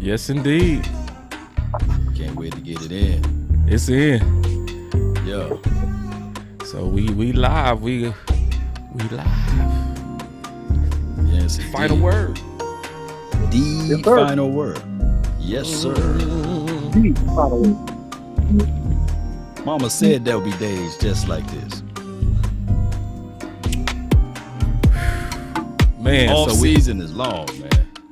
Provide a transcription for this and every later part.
Yes, indeed. Can't wait to get it in. It's in. Yeah. So we live. We live. Yes. Final word. The final word. Yes, sir. The final word. Mama said there'll be days just like this. Man, Off season is long, man.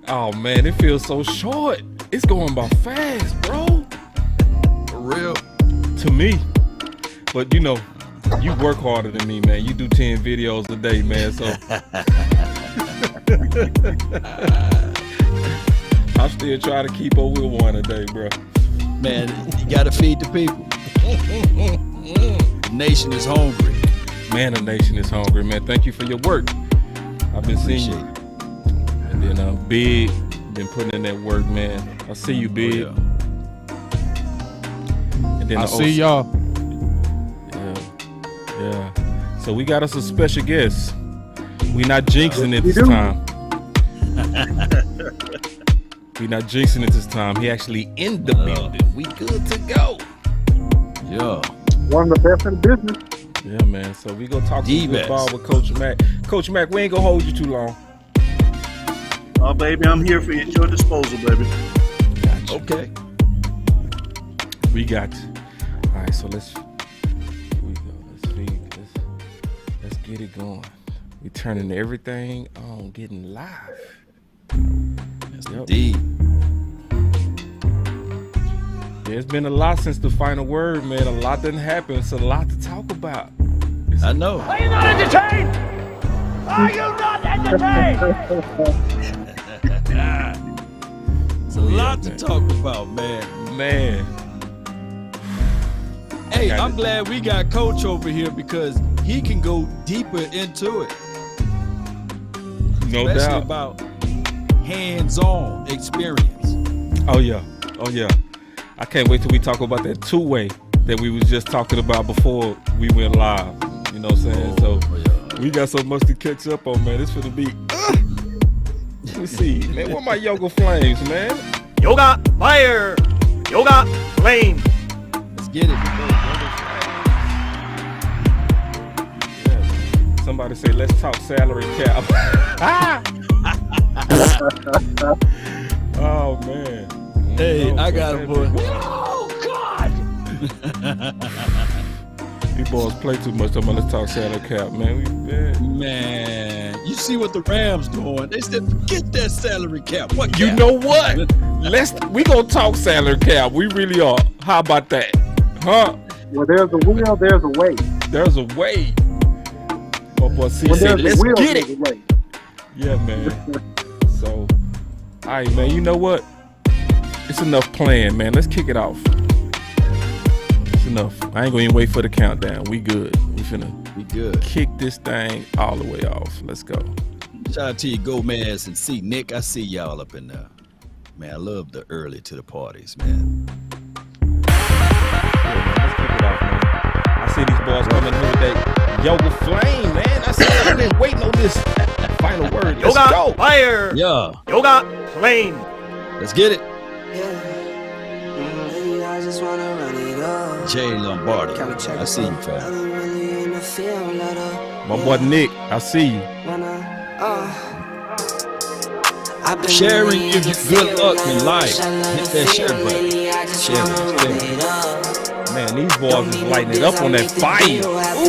Oh man, it feels so short. It's going by fast, bro. For real. To me. But you know, you work harder than me, man. You do 10 videos a day, man. So I'm still trying to keep up with one a day, bro. Man, you gotta feed the people. The nation is hungry. Man, the nation is hungry, man. Thank you for your work. I've been seeing you. And then Big, been putting in that work, man. I see you, Big. Oh, And then I see y'all. Yeah. So we got us a special guest. We not jinxing it this time. We not jinxing it this time. He actually in the building. We good to go. Yeah. One of the best in the business. Yeah, man. So we gonna talk some good ball with Coach Mack. Coach Mack, we ain't gonna hold you too long. Oh, baby, I'm here for your disposal, baby. Gotcha. Okay. We got you. All right, so let's get it going. We turning everything on, getting live. Yes, indeed. There's been a lot since the final word, man. A lot didn't happen. It's a lot to talk about. I know. Are you not entertained? Are you not entertained? It's a lot to talk about, man. Man. Hey, I'm glad we got Coach over here because he can go deeper into it. No Especially doubt. about hands-on experience. Oh yeah. I can't wait till we talk about that two-way that we was just talking about before we went live. You know what I'm saying? So we got so much to catch up on, man. It's gonna be. Let me see, man. Where my yoga flames, man? Yoga fire. Yoga flame. Let's get it. Somebody say, let's talk salary cap. Oh, man. Hey, I got it, boy. Oh, God! These boys play too much. Let's talk salary cap, man. Man, you see what the Rams doing. They said, forget that salary cap. What cap? You know what? We gonna talk salary cap. We really are. How about that? Huh? Well, there's a will, there's a way. There's a way. Oh, boy, see, When say, there's let's a will, get there's it. a way. Yeah, man. So, all right, man. You know what? It's enough playing, man. Let's kick it off. It's enough. I ain't gonna even wait for the countdown. We good. We good. Kick this thing all the way off. Let's go. Shout out to you, Gomez and C. Nick. I see y'all up in there. Man, I love the early to the parties, man. Let's kick it off, man. I see these boys coming in with that yoga flame, man. I said I've been waiting on this final word. Let's Yoga go. fire. Yeah. Yoga flame. Let's get it. I just wanna run it up. Jay Lombardi. I see you, fam. My boy Nick, I see you. Sharing gives you good luck in life. Hit that share button. Share it. Man, these boys is lighting it up on that fire.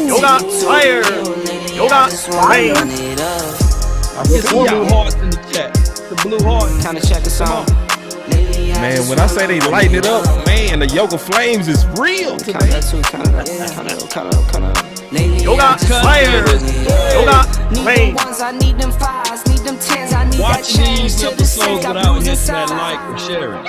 Yoga fire. Yoga flame. Get some blue hearts in the chat. The blue heart. Kinda check us out. Man, when I say they lighting it up, man, the yoga flames is real today. Yoga fire. Yoga flame. Watching these episodes without hitting that like or sharing.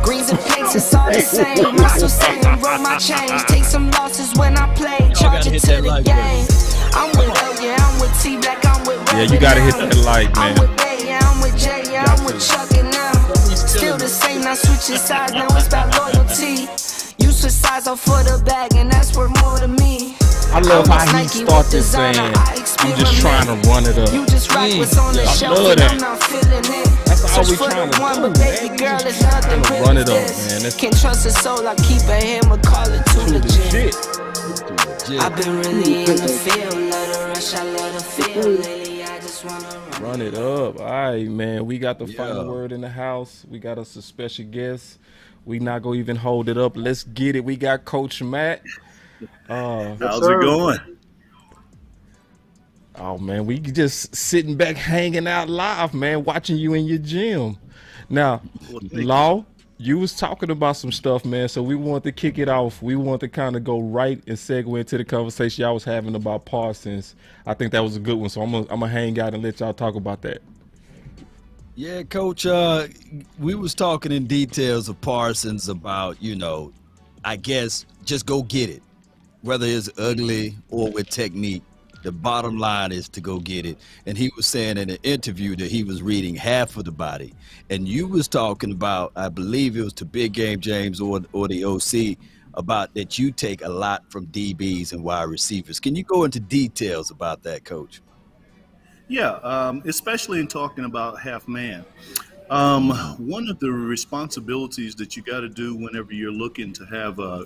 Greens and pinks, it's all the same. Muscle saying, roll my change. Take some losses when I play. Charge it to the game. I'm with L, yeah, I'm with T Black, I'm with Red. Yeah, you gotta hit that like, man. I'm with Bay, yeah, I'm with J, yeah, I'm with Chuck, and now still the same, not switching sides, now it's about loyalty. You switch sides off for the bag, and that's worth more to me. I love how he started saying, I'm just trying to run it up. You just rock what's on the shelf, love and that. I'm not feeling it. Search we for trying the to one, do, but baby man? girl, it's nothing Trying to real run as it up, this. man. That's Can't trust a soul, I keep a hammer, call it too too legit. legit. I've been really in the field, love the rush, I love the feel. Lately, I just wanna Run it up. All right, man. We got the final Yeah. word in the house. We got us a special guest. We not gonna even hold it up. Let's get it. We got Coach Matt. Yes, How's it sir. going? Oh man, we just sitting back, hanging out live, man, watching you in your gym. Now, Well, thank you. Law, you was talking about some stuff, man. So we want to kick it off. We want to kind of go right and segue into the conversation y'all was having about Parsons. I think that was a good one. So I'm gonna hang out and let y'all talk about that. Yeah, Coach, we was talking in details of Parsons about, I guess just go get it. Whether it's ugly or with technique, the bottom line is to go get it. And he was saying in an interview that he was reading half of the body. And you was talking about, I believe it was to Big Game James or the OC, about that you take a lot from DBs and wide receivers. Can you go into details about that, Coach? Yeah, especially in talking about half man. One of the responsibilities that you got to do whenever you're looking to have a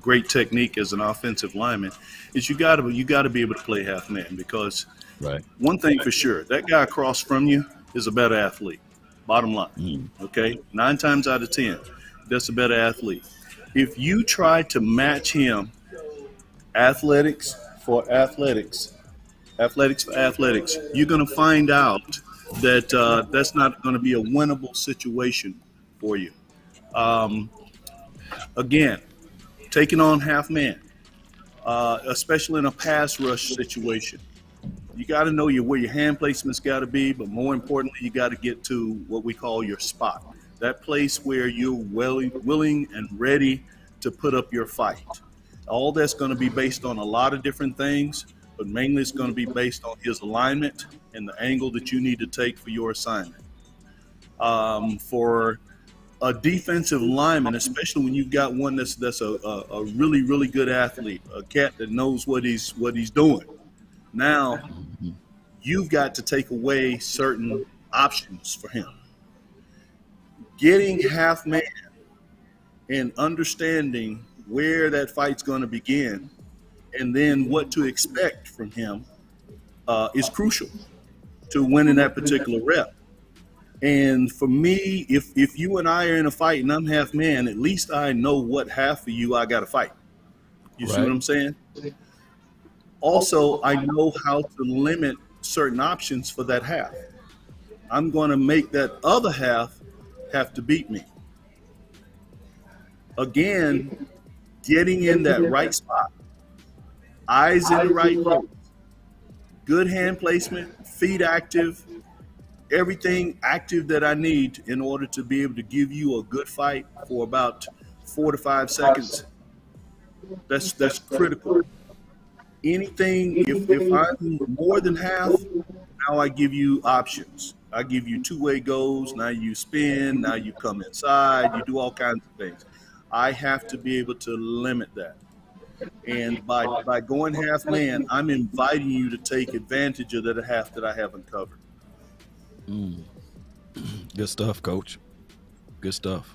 great technique as an offensive lineman is you got to be able to play half man, because Right. one thing for sure, that guy across from you is a better athlete. Bottom line, okay? 9 times out of 10, that's a better athlete. If you try to match him, athletics for athletics, you're going to find out that that's not going to be a winnable situation for you. Again, taking on half man, especially in a pass rush situation, you got to know where your hand placement's got to be, but more importantly, you got to get to what we call your spot, that place where you're willing and ready to put up your fight. All that's going to be based on a lot of different things, but mainly it's going to be based on his alignment and the angle that you need to take for your assignment. For a defensive lineman, especially when you've got one that's a really, really good athlete, a cat that knows what he's doing. Now, you've got to take away certain options for him. Getting half man and understanding where that fight's going to begin and then what to expect from him is crucial to winning that particular rep. And for me, if you and I are in a fight and I'm half man, at least I know what half of you I got to fight. You see what I'm saying? Also, I know how to limit certain options for that half. I'm going to make that other half have to beat me. Again, getting in that right spot, eyes in the right place, good hand placement, feet active, everything active that I need in order to be able to give you a good fight for about 4 to 5 seconds. That's critical. Anything, if I'm more than half, now I give you options. I give you two-way goes. Now you spin. Now you come inside. You do all kinds of things. I have to be able to limit that. And by going half man, I'm inviting you to take advantage of that half that I haven't covered. Good stuff, Coach. Good stuff.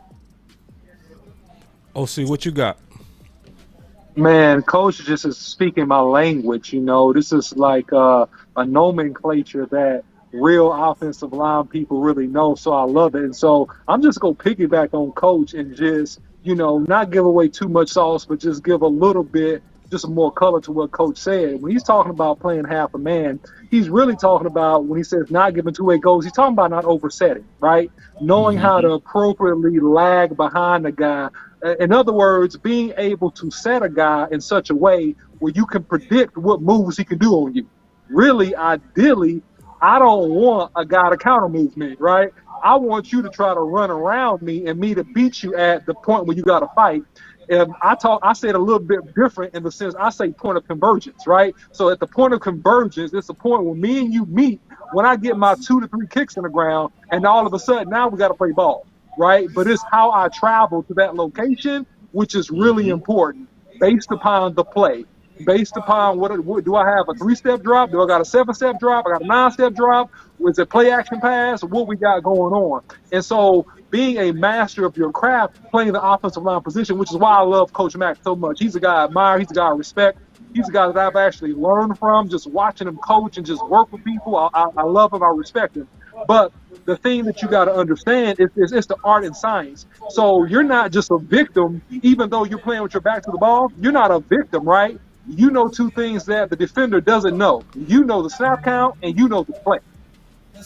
OC, what you got? Man, Coach just is speaking my language. This is like a nomenclature that real offensive line people really know. So I love it. And so I'm just going to piggyback on Coach and just, not give away too much sauce, but just give a little bit, just more color to what Coach said. When he's talking about playing half a man, he's really talking about, when he says not giving two-way goals, he's talking about not oversetting, right? Knowing how to appropriately lag behind the guy. In other words, being able to set a guy in such a way where you can predict what moves he can do on you. Really, ideally, I don't want a guy to counter move me, right? I want you to try to run around me and me to beat you at the point where you got to fight. And I say it a little bit different in the sense I say point of convergence, right? So at the point of convergence, it's a point where me and you meet when I get my 2 to 3 kicks in the ground, and all of a sudden now we got to play ball, right? But it's how I travel to that location, which is really important based upon the play. based upon what do I have, a 3-step drop? Do I got a 7-step drop? I got a 9-step drop? Was it play action pass? What we got going on? And so being a master of your craft, playing the offensive line position, which is why I love Coach Mack so much. He's a guy I admire. He's a guy I respect. He's a guy that I've actually learned from, just watching him coach and just work with people. I love him. I respect him. But the thing that you got to understand is it's the art and science. So you're not just a victim, even though you're playing with your back to the ball. You're not a victim, right? You know two things that the defender doesn't know. You know the snap count and you know the play.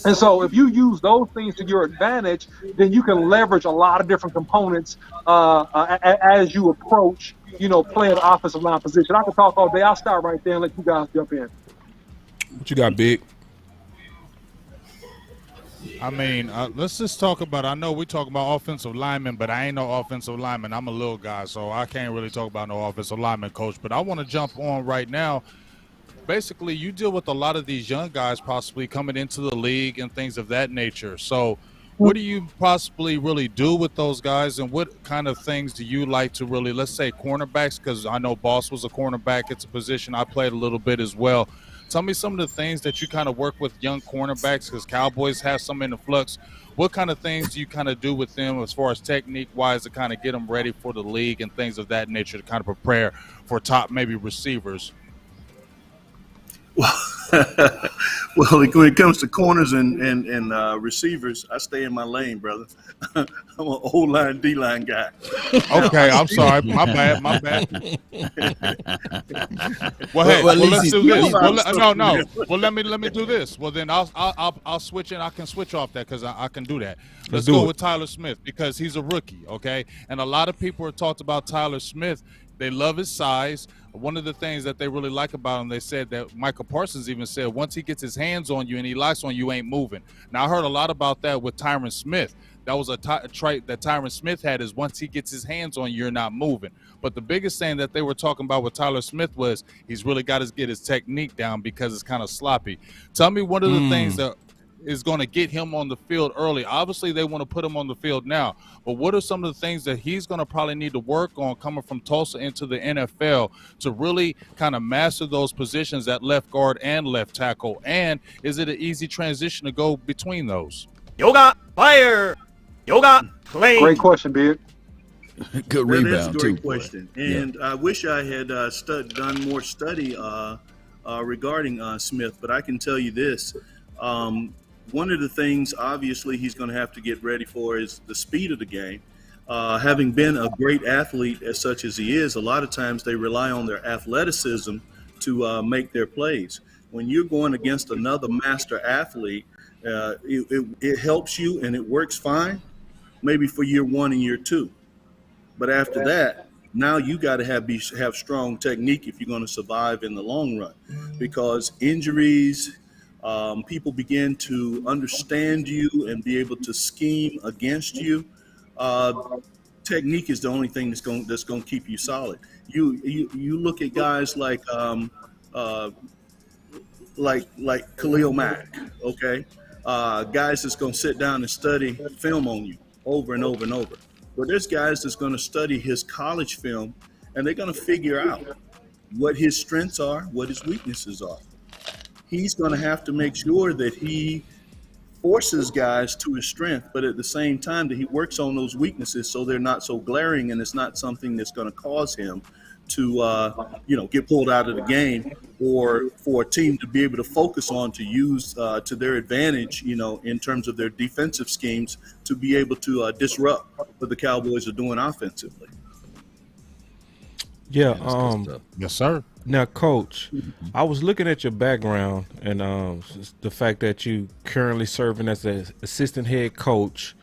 And so if you use those things to your advantage, then you can leverage a lot of different components as you approach, playing the offensive line position. I can talk all day. I'll start right there and let you guys jump in. What you got, Big? I mean, let's just talk about, I know we talk about offensive linemen, but I ain't no offensive lineman. I'm a little guy, so I can't really talk about no offensive lineman, Coach. But I want to jump on right now. Basically, you deal with a lot of these young guys possibly coming into the league and things of that nature. So what do you possibly really do with those guys, and what kind of things do you like to really, let's say cornerbacks, because I know Boss was a cornerback. It's a position I played a little bit as well. Tell me some of the things that you kind of work with young cornerbacks, because Cowboys have some in the flux. What kind of things do you kind of do with them as far as technique-wise to kind of get them ready for the league and things of that nature to kind of prepare for top maybe receivers? Well, when it comes to corners and receivers, I stay in my lane, brother. I'm an O-line, D-line guy. Okay, I'm sorry. My bad. Well, let's do this. Well, let me do this. Well, then I'll switch and I can switch off that because I can do that. Let's go with Tyler Smith because he's a rookie, okay? And a lot of people have talked about Tyler Smith. They love his size. One of the things that they really like about him, they said that Michael Parsons even said, once he gets his hands on you and he locks on you, ain't moving. Now, I heard a lot about that with Tyron Smith. That was a trait that Tyron Smith had, is once he gets his hands on you, you're not moving. But the biggest thing that they were talking about with Tyler Smith was he's really got to get his technique down because it's kind of sloppy. Tell me one of the things that is going to get him on the field early. Obviously, they want to put him on the field now. But what are some of the things that he's going to probably need to work on coming from Tulsa into the NFL to really kind of master those positions at left guard and left tackle? And is it an easy transition to go between those? Yoga, fire. Yoga, play. Great question, Beard. Good That rebound, is a great too. question. And I wish I had done more study regarding Smith, but I can tell you this. One of the things, obviously, he's going to have to get ready for is the speed of the game. Having been a great athlete as such as he is, a lot of times they rely on their athleticism to make their plays. When you're going against another master athlete, it helps you and it works fine, maybe for year 1 and year 2. But after that, now you got to have strong technique if you're going to survive in the long run, because injuries, people begin to understand you and be able to scheme against you. Technique is the only thing that's going to keep you solid. You look at guys like Khalil Mack, okay? Guys that's going to sit down and study film on you over and over and over. But there's guys that's going to study his college film, and they're going to figure out what his strengths are, what his weaknesses are. He's going to have to make sure that he forces guys to his strength, but at the same time that he works on those weaknesses so they're not so glaring and it's not something that's going to cause him to, get pulled out of the game, or for a team to be able to focus on to use to their advantage, in terms of their defensive schemes to be able to disrupt what the Cowboys are doing offensively. Yeah. Yes, sir. Now, Coach, I was looking at your background and the fact that you currently serving as an assistant head coach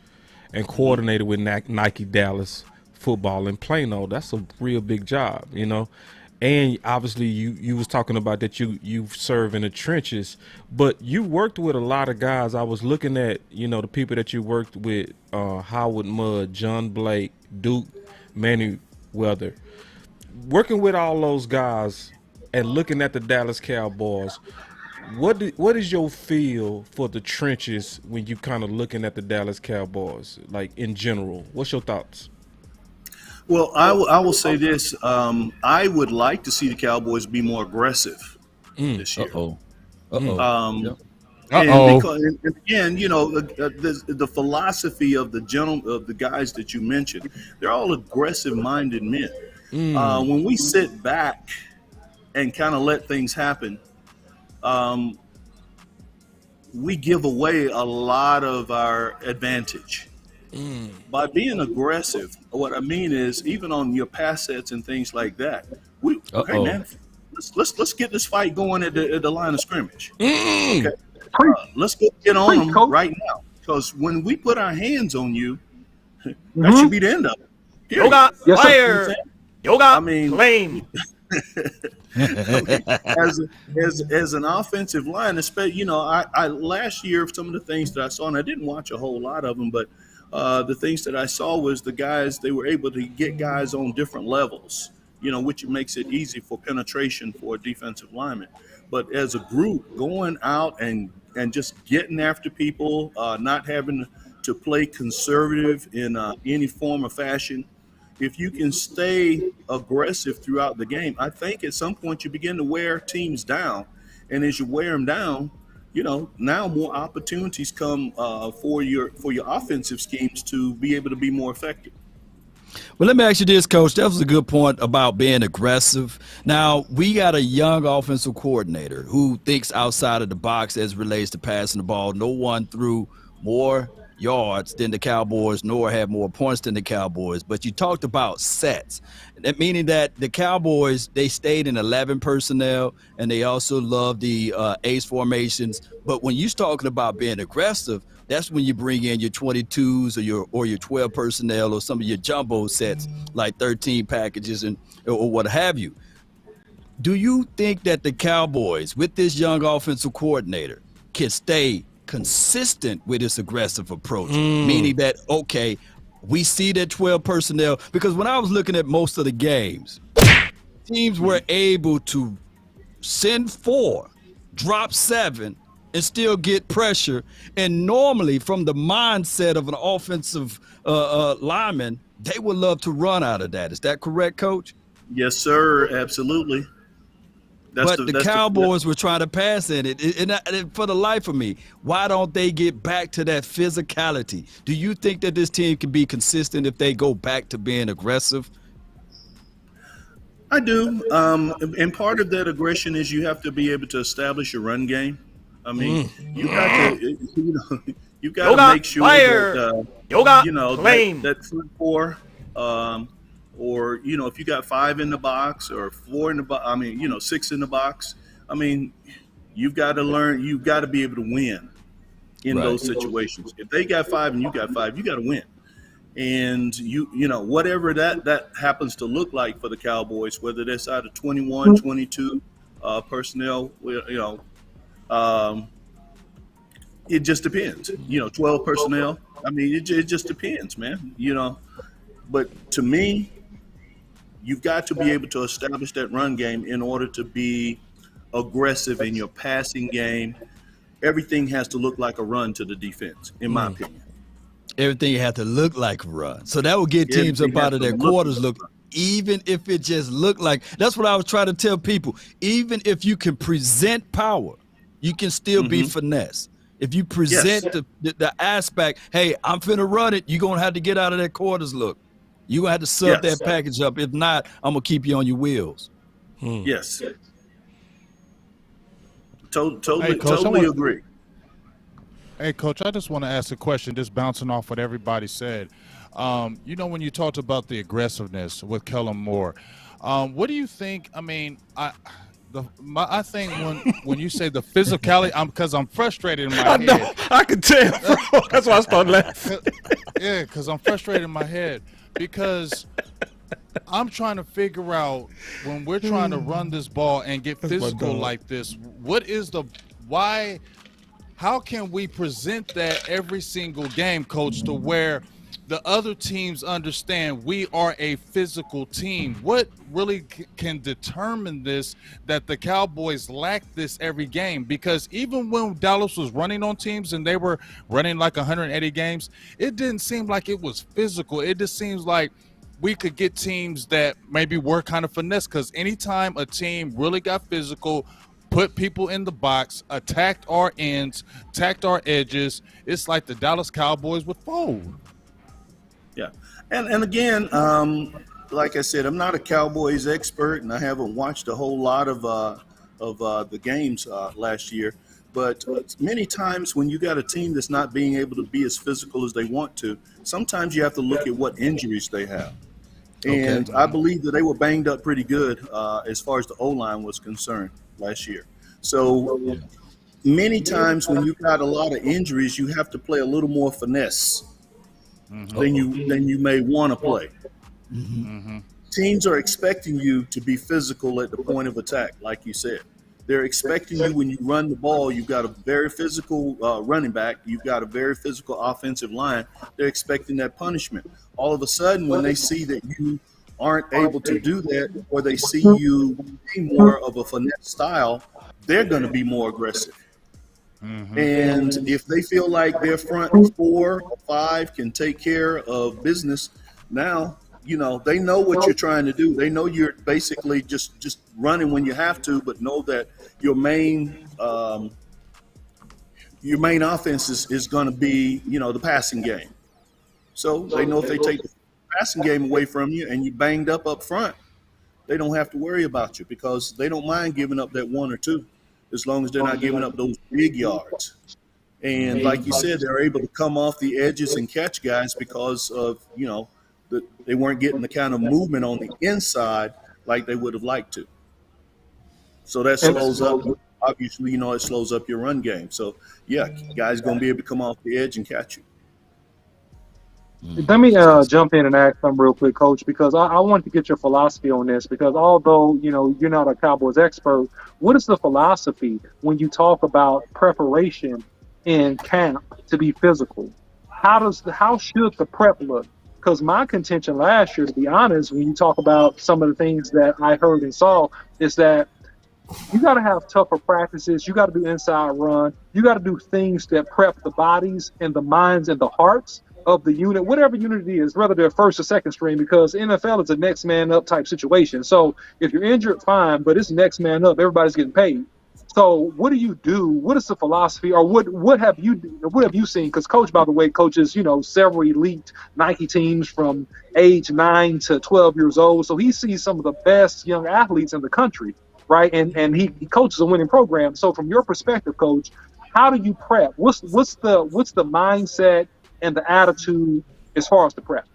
and coordinator with Nike Dallas football in Plano. That's a real big job, And obviously, you was talking about that you serve in the trenches, but you worked with a lot of guys. I was looking at the people that you worked with: Howard Mudd, John Blake, Duke, Manny Weather. Working with all those guys and looking at the Dallas Cowboys, what is your feel for the trenches when you kind of looking at the Dallas Cowboys, like in general? What's your thoughts? Well, I will say this. I would like to see the Cowboys be more aggressive this year. Yep. And because and again, the philosophy of the guys that you mentioned, they're all aggressive-minded men. When we sit back and kind of let things happen, we give away a lot of our advantage. By being aggressive, what I mean is even on your pass sets and things like that, hey man, let's get this fight going at the line of scrimmage. Okay, let's get on them right now, because when we put our hands on you, that should be the end of it. Yoga fire. Yoga flame. As an offensive line, especially, I last year some of the things that I saw, and I didn't watch a whole lot of them, but the things that I saw was the guys, they were able to get guys on different levels, which makes it easy for penetration for a defensive lineman. But as a group, going out and just getting after people, not having to play conservative in any form or fashion, if you can stay aggressive throughout the game, I think at some point you begin to wear teams down. And as you wear them down, now more opportunities come for your offensive schemes to be able to be more effective. Well, let me ask you this, Coach. That was a good point about being aggressive. Now, we got a young offensive coordinator who thinks outside of the box as relates to passing the ball. No one threw more yards than the Cowboys, nor had more points than the Cowboys. But you talked about sets, that meaning that the Cowboys, they stayed in 11 personnel, and they also love the ace formations. But when you're talking about being aggressive, that's when you bring in your 22s or your 12 personnel or some of your jumbo sets like 13 packages or what have you. Do you think that the Cowboys, with this young offensive coordinator, can stay consistent with this aggressive approach? Meaning that, okay, we see that 12 personnel, because when I was looking at most of the games, teams were able to send 4, drop 7, and still get pressure. And normally, from the mindset of an offensive lineman, they would love to run out of that. Is that correct, Coach? Yes, sir. Absolutely. But the Cowboys were trying to pass in it. And for the life of me, why don't they get back to that physicality? Do you think that this team can be consistent if they go back to being aggressive? I do. And part of that aggression is you have to be able to establish your run game. I mean, you got to, make sure that, that front 4, or, if you got 5 in the box or 4 in the box, 6 in the box, you've got to learn, you've got to be able to win in those situations. If they got 5 and you got 5, you got to win. And whatever that happens to look like for the Cowboys, whether that's out of 21, 22 personnel, it just depends. 12 personnel. It just depends, man. But to me, you've got to be able to establish that run game in order to be aggressive in your passing game. Everything has to look like a run to the defense, in my opinion. Everything has to look like a run. So that will get teams up out of their quarters looking. Even if it just looked like, that's what I was trying to tell people. Even if you can present power, you can still be finesse. If you present the aspect, hey, I'm finna run it, you're going to have to get out of that quarters look. You're going to have to sub that package up. If not, I'm going to keep you on your wheels. Yes. Totally agree. Hey, Coach, I just want to ask a question, just bouncing off what everybody said. When you talked about the aggressiveness with Kellen Moore, what do you think? I think when you say the physicality, because I'm frustrated in my head. I can tell, bro. That's why I started laughing. Yeah, because I'm frustrated in my head. Because I'm trying to figure out, when we're trying to run this ball and get physical like this, why? How can we present that every single game, Coach, to where the other teams understand we are a physical team? What really can determine this, that the Cowboys lack this every game? Because even when Dallas was running on teams and they were running like 180 games, it didn't seem like it was physical. It just seems like we could get teams that maybe were kind of finesse, because anytime a team really got physical, put people in the box, attacked our ends, attacked our edges, it's like the Dallas Cowboys would fold. Yeah. And again, like I said, I'm not a Cowboys expert, and I haven't watched a whole lot of the games last year. But many times when you got a team that's not being able to be as physical as they want to, sometimes you have to look at what injuries they have. And I believe that they were banged up pretty good as far as the O-line was concerned last year. So many times when you got a lot of injuries, you have to play a little more finesse than you may want to play. Teams are expecting you to be physical at the point of attack, like you said. They're expecting you when you run the ball. You've got a very physical running back. You've got a very physical offensive line. They're expecting that punishment. All of a sudden, when they see that you aren't able to do that, or they see you being more of a finesse style, they're going to be more aggressive. And if they feel like their front 4 or 5 can take care of business, now, you know, they know what you're trying to do. They know you're basically just running when you have to, but know that your main offense is going to be, you know, the passing game. So they know if they take the passing game away from you and you banged up front, they don't have to worry about you, because they don't mind giving up that 1 or 2 as long as they're not giving up those big yards. And like you said, they're able to come off the edges and catch guys because of, you know, they weren't getting the kind of movement on the inside like they would have liked to. So that slows up. Obviously, you know, it slows up your run game. So, yeah, guys going to be able to come off the edge and catch you. Let me jump in and ask something real quick, Coach, because I want to get your philosophy on this, because although, you know, you're not a Cowboys expert, what is the philosophy when you talk about preparation in camp to be physical? How should the prep look? Because my contention last year, to be honest, when you talk about some of the things that I heard and saw, is that you got to have tougher practices. You got to do inside run. You got to do things that prep the bodies and the minds and the hearts of the unit, whatever unit it is, whether they're first or second string, because NFL is a next man up type situation. So if you're injured, fine, but it's next man up. Everybody's getting paid. So what do you do? What is the philosophy, or what have you seen? Because Coach, by the way, coaches, you know, several elite Nike teams from age 9 to 12 years old. So he sees some of the best young athletes in the country, right? And he coaches a winning program. So from your perspective, Coach, how do you prep? What's the mindset and the attitude as far as the prep?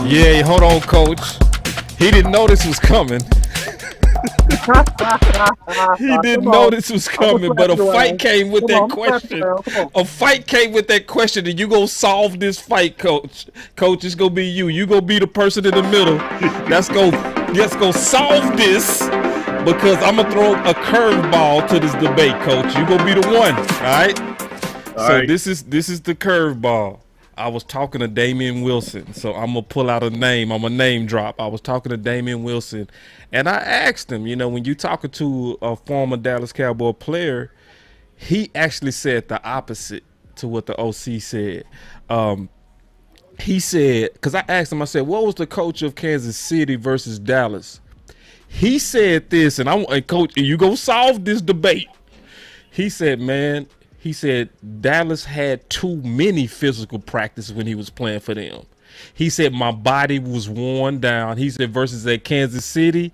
Yeah, hold on, Coach. He didn't know this was coming. He didn't know this was coming, but a fight came with that question. A fight came with that question, and you gonna solve this fight, Coach. Coach, it's gonna be you. You gonna be the person in the middle that's gonna solve this, because I'm gonna throw a curveball to this debate, Coach. You gonna be the one, all right? This is the curveball. I was talking to Damian Wilson, so I'm gonna pull out a name. I'm a name drop. I was talking to Damian Wilson, and I asked him, you know, when you talking to a former Dallas Cowboy player, he actually said the opposite to what the OC said. He said, because I asked him, I said, what was the coach of Kansas City versus Dallas? He said this, and Coach, you gonna solve this debate. He said, man. He said Dallas had too many physical practices when he was playing for them. He said my body was worn down. He said versus at Kansas City,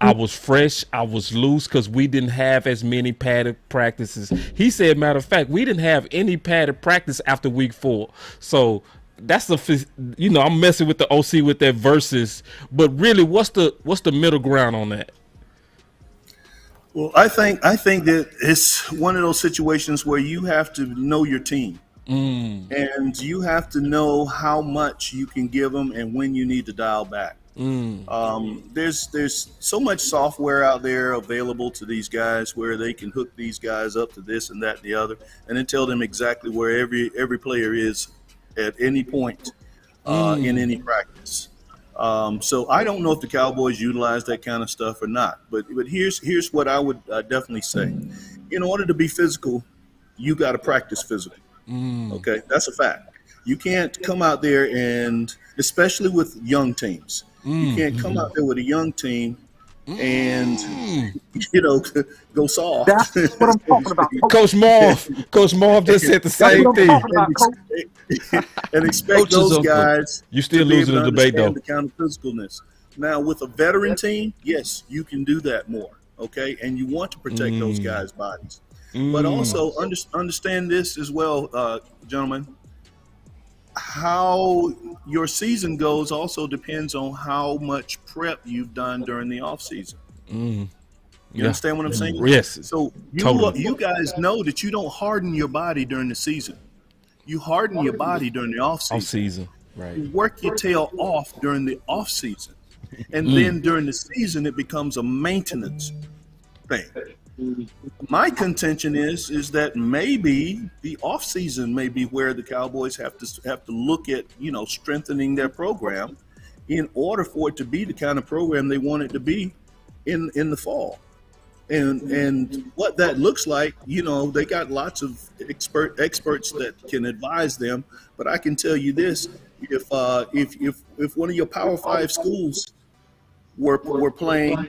I was fresh, I was loose, because we didn't have as many padded practices. He said, matter of fact, we didn't have any padded practice after week 4. So that's I'm messing with the OC with that versus, but really, what's the middle ground on that? Well, I think that it's one of those situations where you have to know your team, and you have to know how much you can give them and when you need to dial back. There's so much software out there available to these guys where they can hook these guys up to this and that and the other, and then tell them exactly where every player is at any point in any practice. So I don't know if the Cowboys utilize that kind of stuff or not, but here's what I would definitely say. In order to be physical, you got to practice physical. Okay, that's a fact. You can't come out there and, especially with young teams, you can't come out there with a young team and go soft. That's what I'm talking about. Coach Marv just said the same thing. And expect those guys. You still losing the debate though. The kind of physicalness. Now with a veteran team, yes, you can do that more. Okay, and you want to protect those guys' bodies, but also understand this as well, gentlemen. How your season goes also depends on how much prep you've done during the off season. You understand what I'm saying? Yes. So you guys know that you don't harden your body during the season. You harden your body during the off season. Right. You work your tail off during the off season, and then during the season it becomes a maintenance thing. My contention is that maybe the off season may be where the Cowboys have to look at strengthening their program in order for it to be the kind of program they want it to be in the fall. And what that looks like, they got lots of experts that can advise them. But I can tell you this: if one of your Power 5 schools were playing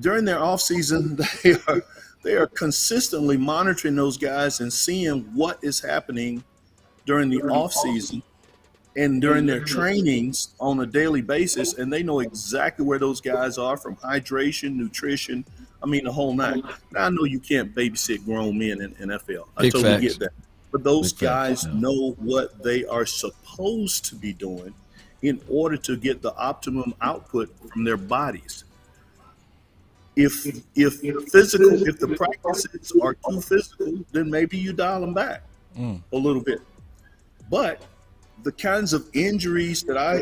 during their off season, they are consistently monitoring those guys and seeing what is happening during the off season and during their trainings on a daily basis, and they know exactly where those guys are from hydration, nutrition. I mean, the whole nine. Now, I know you can't babysit grown men in NFL. I totally get that. But those guys know what they are supposed to be doing in order to get the optimum output from their bodies. If the practices are too physical, then maybe you dial them back a little bit. But the kinds of injuries that I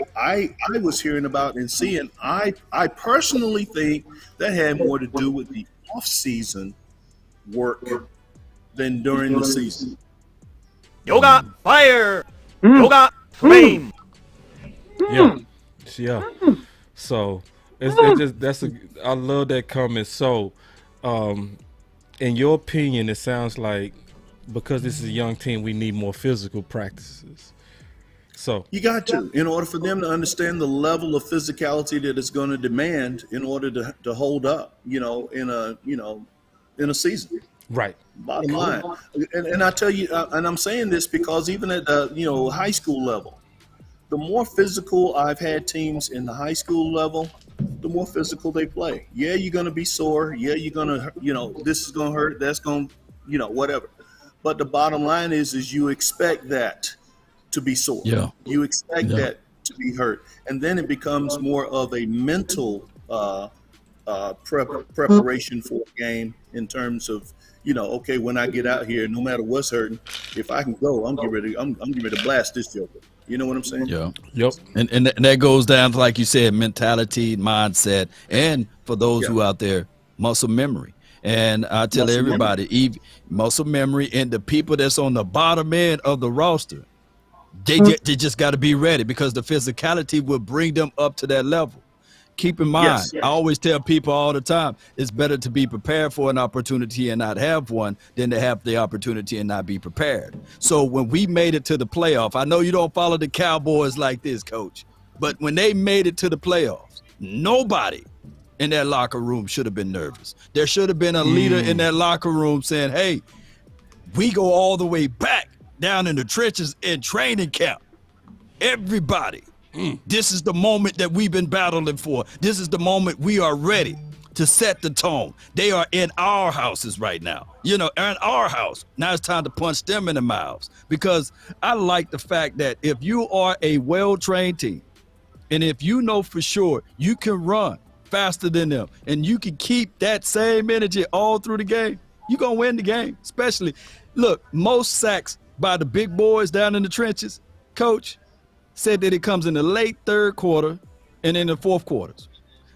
was hearing about and seeing, I personally think that had more to do with the off-season work than during the season. Yoga fire, yoga flame. Yeah. So it's just I love that comment. So, in your opinion, it sounds like because this is a young team, we need more physical practices. So you got to, in order for them to understand the level of physicality that it's going to demand in order to hold up, in a season. Right. Bottom line, and I tell you, and I'm saying this because even at high school level, the more physical I've had teams in the high school level, the more physical they play. Yeah, you're going to be sore. Yeah, you're going to, this is going to hurt. That's going to, whatever. But the bottom line is you expect that to be sore. Yeah. You expect that to be hurt. And then it becomes more of a mental preparation for a game in terms of, okay, when I get out here, no matter what's hurting, if I can go, I'm getting ready to blast this joker. You know what I'm saying? Yeah. Yep. And that goes down to, like you said, mentality, mindset, and for those who out there, muscle memory. And I tell everybody, muscle memory, and the people that's on the bottom end of the roster, they just got to be ready because the physicality will bring them up to that level. Keep in mind, I always tell people all the time, it's better to be prepared for an opportunity and not have one than to have the opportunity and not be prepared. So when we made it to the playoff, I know you don't follow the Cowboys like this, Coach, but when they made it to the playoffs, nobody in that locker room should have been nervous. There should have been a leader in that locker room saying, hey, we go all the way back down in the trenches in training camp. Everybody. This is the moment that we've been battling for. This is the moment we are ready to set the tone. They are in our houses right now. In our house. Now it's time to punch them in the mouths. Because I like the fact that if you are a well-trained team, and if you know for sure you can run faster than them, and you can keep that same energy all through the game, you're going to win the game. Especially, look, most sacks by the big boys down in the trenches, Coach, said that it comes in the late third quarter and in the fourth quarters.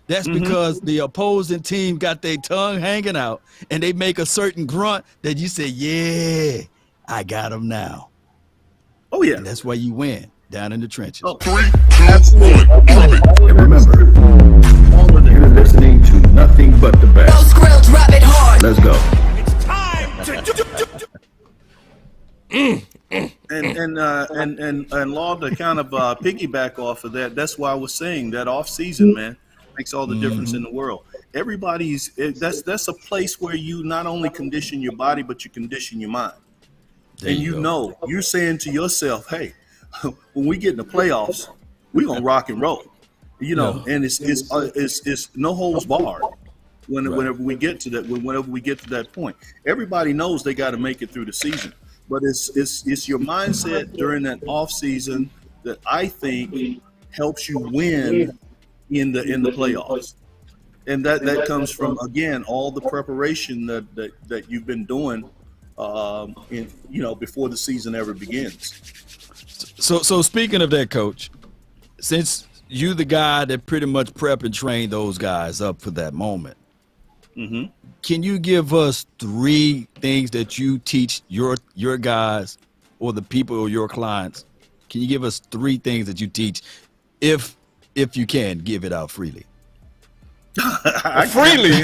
That's because the opposing team got their tongue hanging out and they make a certain grunt that you say, yeah, I got them now. Oh, yeah. And that's why you win down in the trenches. Oh, 3, 2, 1, and remember, all of them are listening to nothing but the best. Those grills rub it hard. Let's go. It's time to And Law, to kind of piggyback off of that, that's why I was saying that off season, man, makes all the difference in the world. That's a place where you not only condition your body, but you condition your mind. And you're saying to yourself, hey, when we get in the playoffs, we're gonna rock and roll. And it's no holds barred. Whenever we get to that point, everybody knows they got to make it through the season. But it's your mindset during that off season that I think helps you win in the playoffs, and that comes from, again, all the preparation that you've been doing, before the season ever begins. So speaking of that, Coach, since you the guy that pretty much prep and train those guys up for that moment, can you give us 3 things that you teach your guys or the people or your clients? Can you give us 3 things that you teach, if you can give it out freely? Free.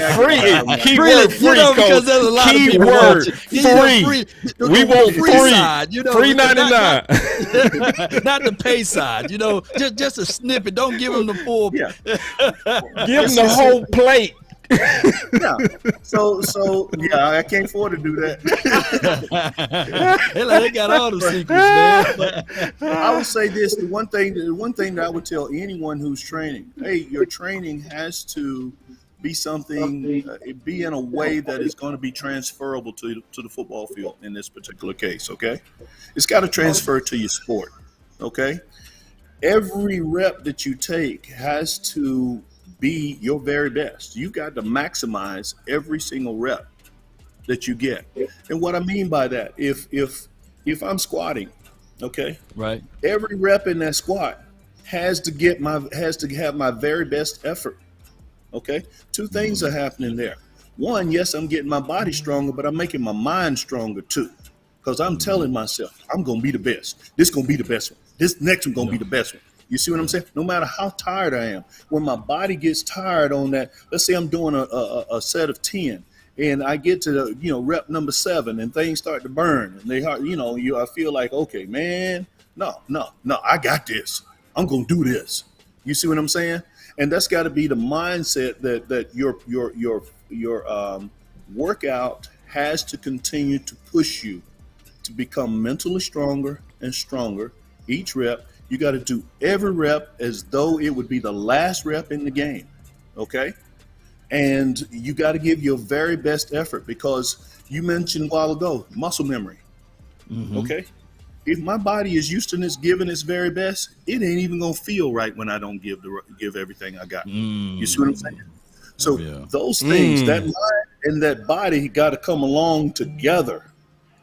Keyword free, because there's a lot of people watching. Free. We want free. Side, $3.99. Not the pay side. Just a snippet. Don't give them the full. Yeah. Give them the whole plate. Yeah. So I can't afford to do that. They got all the secrets, man. But I would say this: the one thing that I would tell anyone who's training, hey, your training has to be something, be in a way that is going to be transferable to the football field in this particular case. Okay, it's got to transfer to your sport. Okay, every rep that you take has to be your very best. You got to maximize every single rep that you get. And what I mean by that, if I'm squatting, okay, right, every rep in that squat has to have my very best effort. Okay, 2 things are happening there. One, yes, I'm getting my body stronger, but I'm making my mind stronger too, because I'm telling myself I'm gonna be the best. This gonna be the best one. This next one gonna be the best one. You see what I'm saying? No matter how tired I am, when my body gets tired on that, let's say I'm doing a set of 10, and I get to the rep number 7, and things start to burn, and I feel like, okay, man, no, I got this. I'm gonna do this. You see what I'm saying? And that's got to be the mindset that your workout has to continue to push you to become mentally stronger and stronger each rep. You got to do every rep as though it would be the last rep in the game, okay? And you got to give your very best effort, because you mentioned a while ago, muscle memory, okay? If my body is used to giving its very best, it ain't even going to feel right when I don't give everything I got. You see what I'm saying? So those things, that mind and that body got to come along together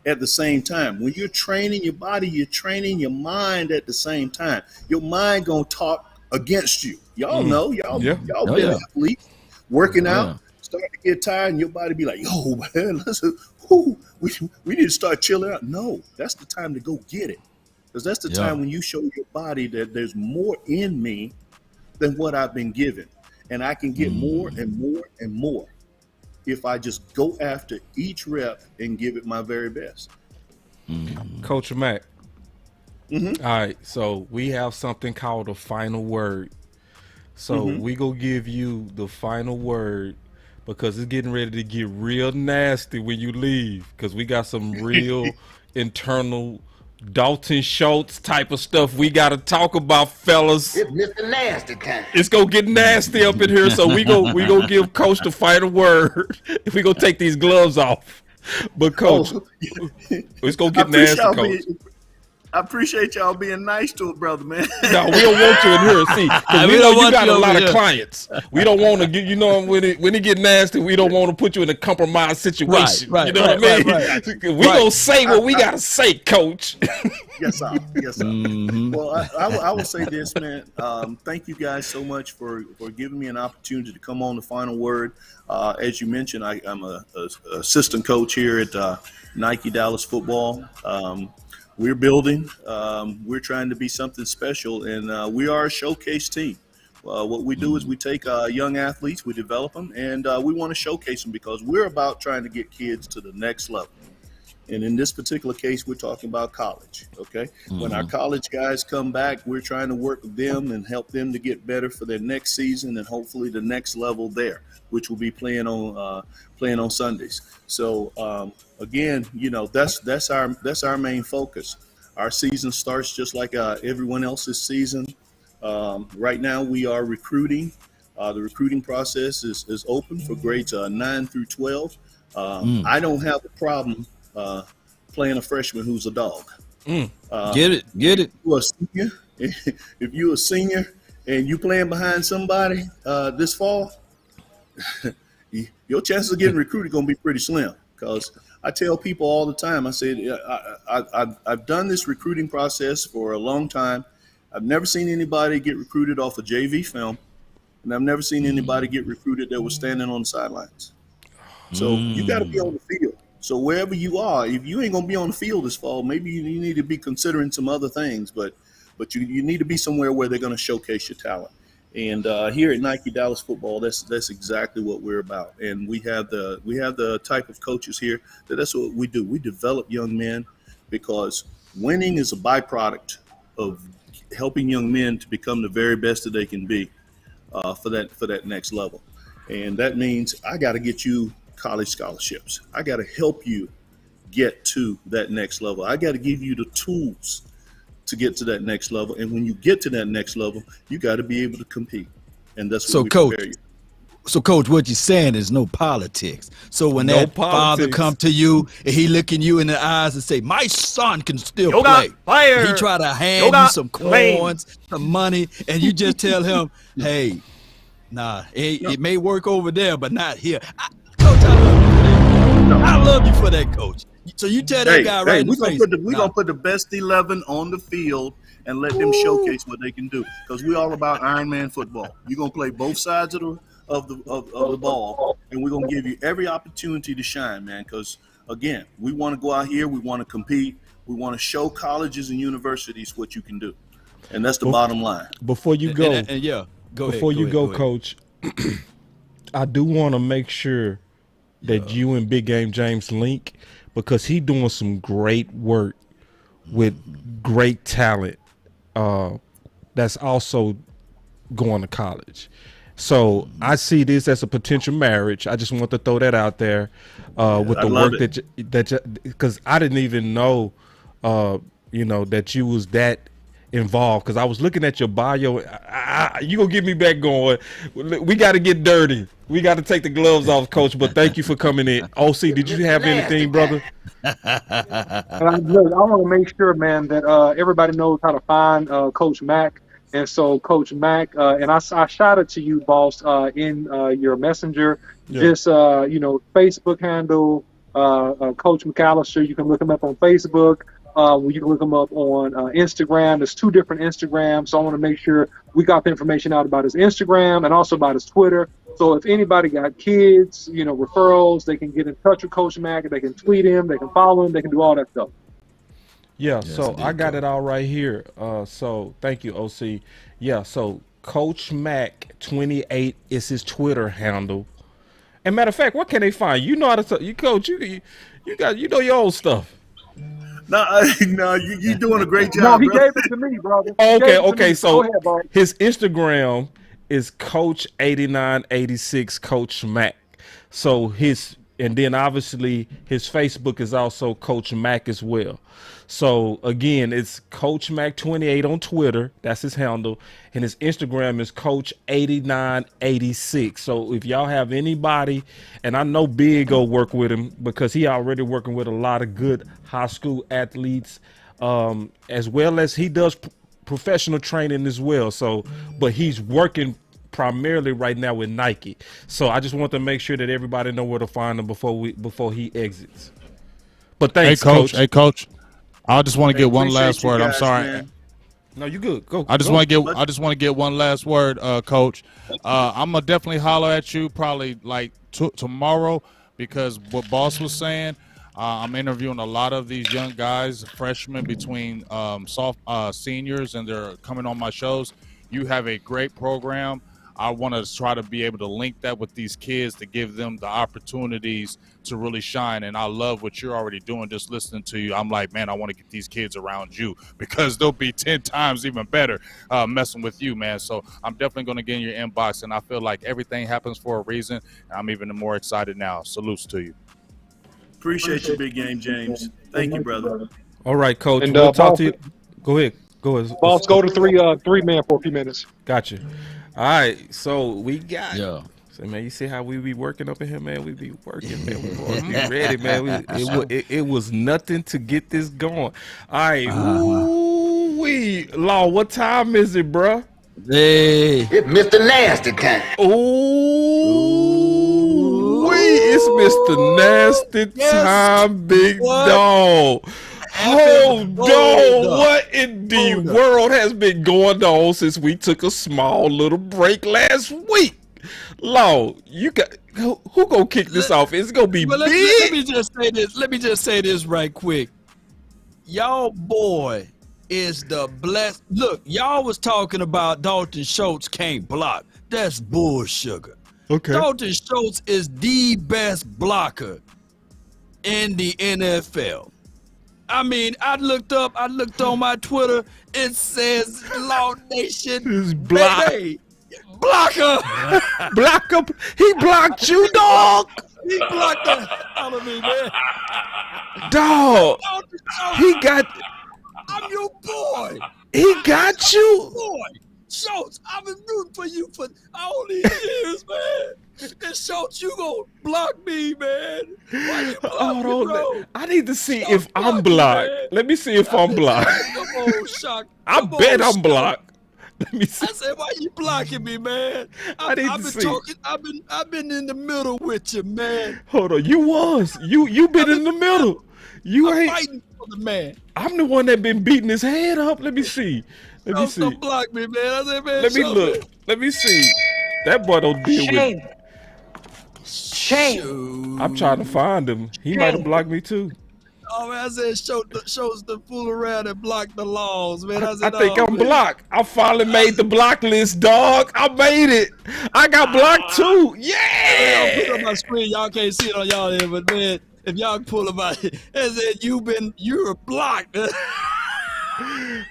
at the same time. When you're training your body, you're training your mind at the same time. Your mind gonna talk against you. Y'all know, y'all been athletes working out, starting to get tired, and your body be like, yo, man, listen, we need to start chilling out. No, that's the time to go get it, because that's the time when you show your body that there's more in me than what I've been given, and I can get more and more and more if I just go after each rep and give it my very best. Coach Mack. All right, so we have something called a final word. So we gonna give you the final word, because it's getting ready to get real nasty when you leave, because we got some real internal Dalton Schultz type of stuff we got to talk about, fellas. It's Mr. Nasty time. It's gonna get nasty up in here, so we go give Coach the final word. We gonna take these gloves off, but Coach, it's gonna get nasty, Coach. I appreciate y'all being nice to a brother, man. No, we don't want you in here. See, because we know you got a lot of clients. We don't want to get, when it get nasty, we don't want to put you in a compromised situation. Right, you know what I mean? We gonna say what we gotta say, Coach. Yes, sir. Yes, sir. Well, I will say this, man. Thank you guys so much for giving me an opportunity to come on the final word. As you mentioned, I'm a assistant coach here at Nike Dallas Football. We're building. We're trying to be something special, and we are a showcase team. What we do is we take young athletes, we develop them, and we want to showcase them, because we're about trying to get kids to the next level. And in this particular case, we're talking about college, okay? When our college guys come back, we're trying to work with them and help them to get better for their next season and hopefully the next level there, which will be playing on Sundays. So again, that's our main focus. Our season starts just like everyone else's season. Right now, we are recruiting. The recruiting process is open for grades 9 through 12. I don't have a problem playing a freshman who's a dog. Get it. If you're a senior and you playing behind somebody this fall, your chances of getting recruited going to be pretty slim. Because I tell people all the time, I say, I've done this recruiting process for a long time. I've never seen anybody get recruited off of JV film, and I've never seen anybody get recruited that was standing on the sidelines. So you got to be on the field. So wherever you are, if you ain't going to be on the field this fall, maybe you need to be considering some other things, but you need to be somewhere where they're going to showcase your talent. And here at Nike Dallas Football, that's exactly what we're about. And we have the type of coaches here that's what we do. We develop young men because winning is a byproduct of helping young men to become the very best that they can be for that next level. And that means I got to get you college scholarships. I got to help you get to that next level. I got to give you the tools to get to that next level. And when you get to that next level, you got to be able to compete. And that's what we prepare you. So, Coach, what you're saying is no politics. So when father come to you and he looking you in the eyes and say, my son can still play. Fire. He try to hand you some coins, some money, and you just tell him, hey, nah, it may work over there, but not here. Coach, I love you for that, Coach. So you tell that guy right in the face. We're going to put the best 11 on the field and let them showcase what they can do. Because we're all about Iron Man football. You're going to play both sides of the ball, and we're going to give you every opportunity to shine, man. Because, again, we want to go out here. We want to compete. We want to show colleges and universities what you can do. And that's the bottom line. Before you go, go ahead. Before you go, Coach, I do want to make sure that you and Big Game James link, because he doing some great work with great talent that's also going to college. So I see this as a potential marriage. I just want to throw that out there with the work that because I didn't even know, that you was that involved, because I was looking at your bio. You gonna get me back going. We got to get dirty. We got to take the gloves off, Coach. But thank you for coming in. OC, did you have anything, brother? I want to make sure, man, that everybody knows how to find Coach Mack. And so, Coach Mack, and I shouted to you, boss, in your messenger. Yeah. Just Facebook handle, Coach Mcallister. You can look him up on Facebook. You can look him up on Instagram. There's 2 different Instagrams, so I want to make sure we got the information out about his Instagram and also about his Twitter. So if anybody got kids, referrals, they can get in touch with Coach Mack. They can tweet him. They can follow him. They can do all that stuff. Yeah, so I got it all right here. So thank you, OC. Yeah, so Coach Mack 28 is his Twitter handle. And matter of fact, what can they find? You know how to Coach. You got your own stuff. No, you're doing a great job. No, he gave it to me, brother. Okay. So ahead, his Instagram is Coach8986 Coach Mack. So and then obviously his Facebook is also Coach Mack as well. So again, it's Coach Mack 28 on Twitter. That's his handle. And his Instagram is Coach8986. So if y'all have anybody, and I know Big will work with him because he already working with a lot of good high school athletes, as well as he does professional training as well. So, but he's working primarily right now with Nike. So I just want to make sure that everybody know where to find him before he exits. But thanks, Coach. Hey, Coach. I just want to get one last word. I'm sorry. Man. No, you good. Go. I just want to get one last word, Coach. I'm gonna definitely holler at you probably like tomorrow, because what Boss was saying, I'm interviewing a lot of these young guys, freshmen between seniors, and they're coming on my shows. You have a great program. I want to try to be able to link that with these kids to give them the opportunities to really shine. And I love what you're already doing. Just listening to you, I'm like, man, I want to get these kids around you because they'll be 10 times even better messing with you, man. So I'm definitely going to get in your inbox, and I feel like everything happens for a reason. And I'm even more excited now. Salutes to you. Appreciate you, big game, James. Thank you, brother. All right, Coach. And, We'll talk boss, to you. Go ahead. Boss, go to three man for a few minutes. Gotcha. All right, so we got. Yeah. So man, you see how we be working up in here, man. We be working, man. We be ready, man. It was nothing to get this going. All right, Law. What time is it, bruh? Hey. It's Mr. Nasty time. It's Mr. Nasty time, big dog. Hold on, what in the world has been going on since we took a small little break last week? Law, you got who gonna kick this off? It's gonna be big. Let me just say this. Let me just say this right quick. Y'all boy is the blessed. Look, y'all was talking about Dalton Schultz can't block. That's bullshit. Okay. Dalton Schultz is the best blocker in the NFL. I mean, I looked on my Twitter. It says Law Nation is blocker. Blocker. He blocked you, dog. He blocked the hell out of me, man. Dog. He got. I'm your boy. He got you. Boy. Schultz, I've been rooting for you for all these years, man. And Schultz, you gonna block me, man. Why you block me, bro? I need to see if I'm blocked. Let me see if I'm blocked. Come on, Shock. I bet I'm blocked. Let me see. I said, why you blocking me, man? I've been talking. I've been in the middle with you, man. Hold on, you been in the middle. I'm fighting for the man. I'm the one that been beating his head up. Let me see. Don't block me, man. I said, man, let me look. Man. Let me see. That boy don't deal with. Shame. I'm trying to find him. He might have blocked me too. Oh man, I said shows the fool around and block the laws, man. I think I'm blocked. I finally made the block list, dog. I made it. I got blocked too. Yeah. I'll put it on my screen. Y'all can't see it on y'all here, but man, if y'all pull about it, it said you're blocked.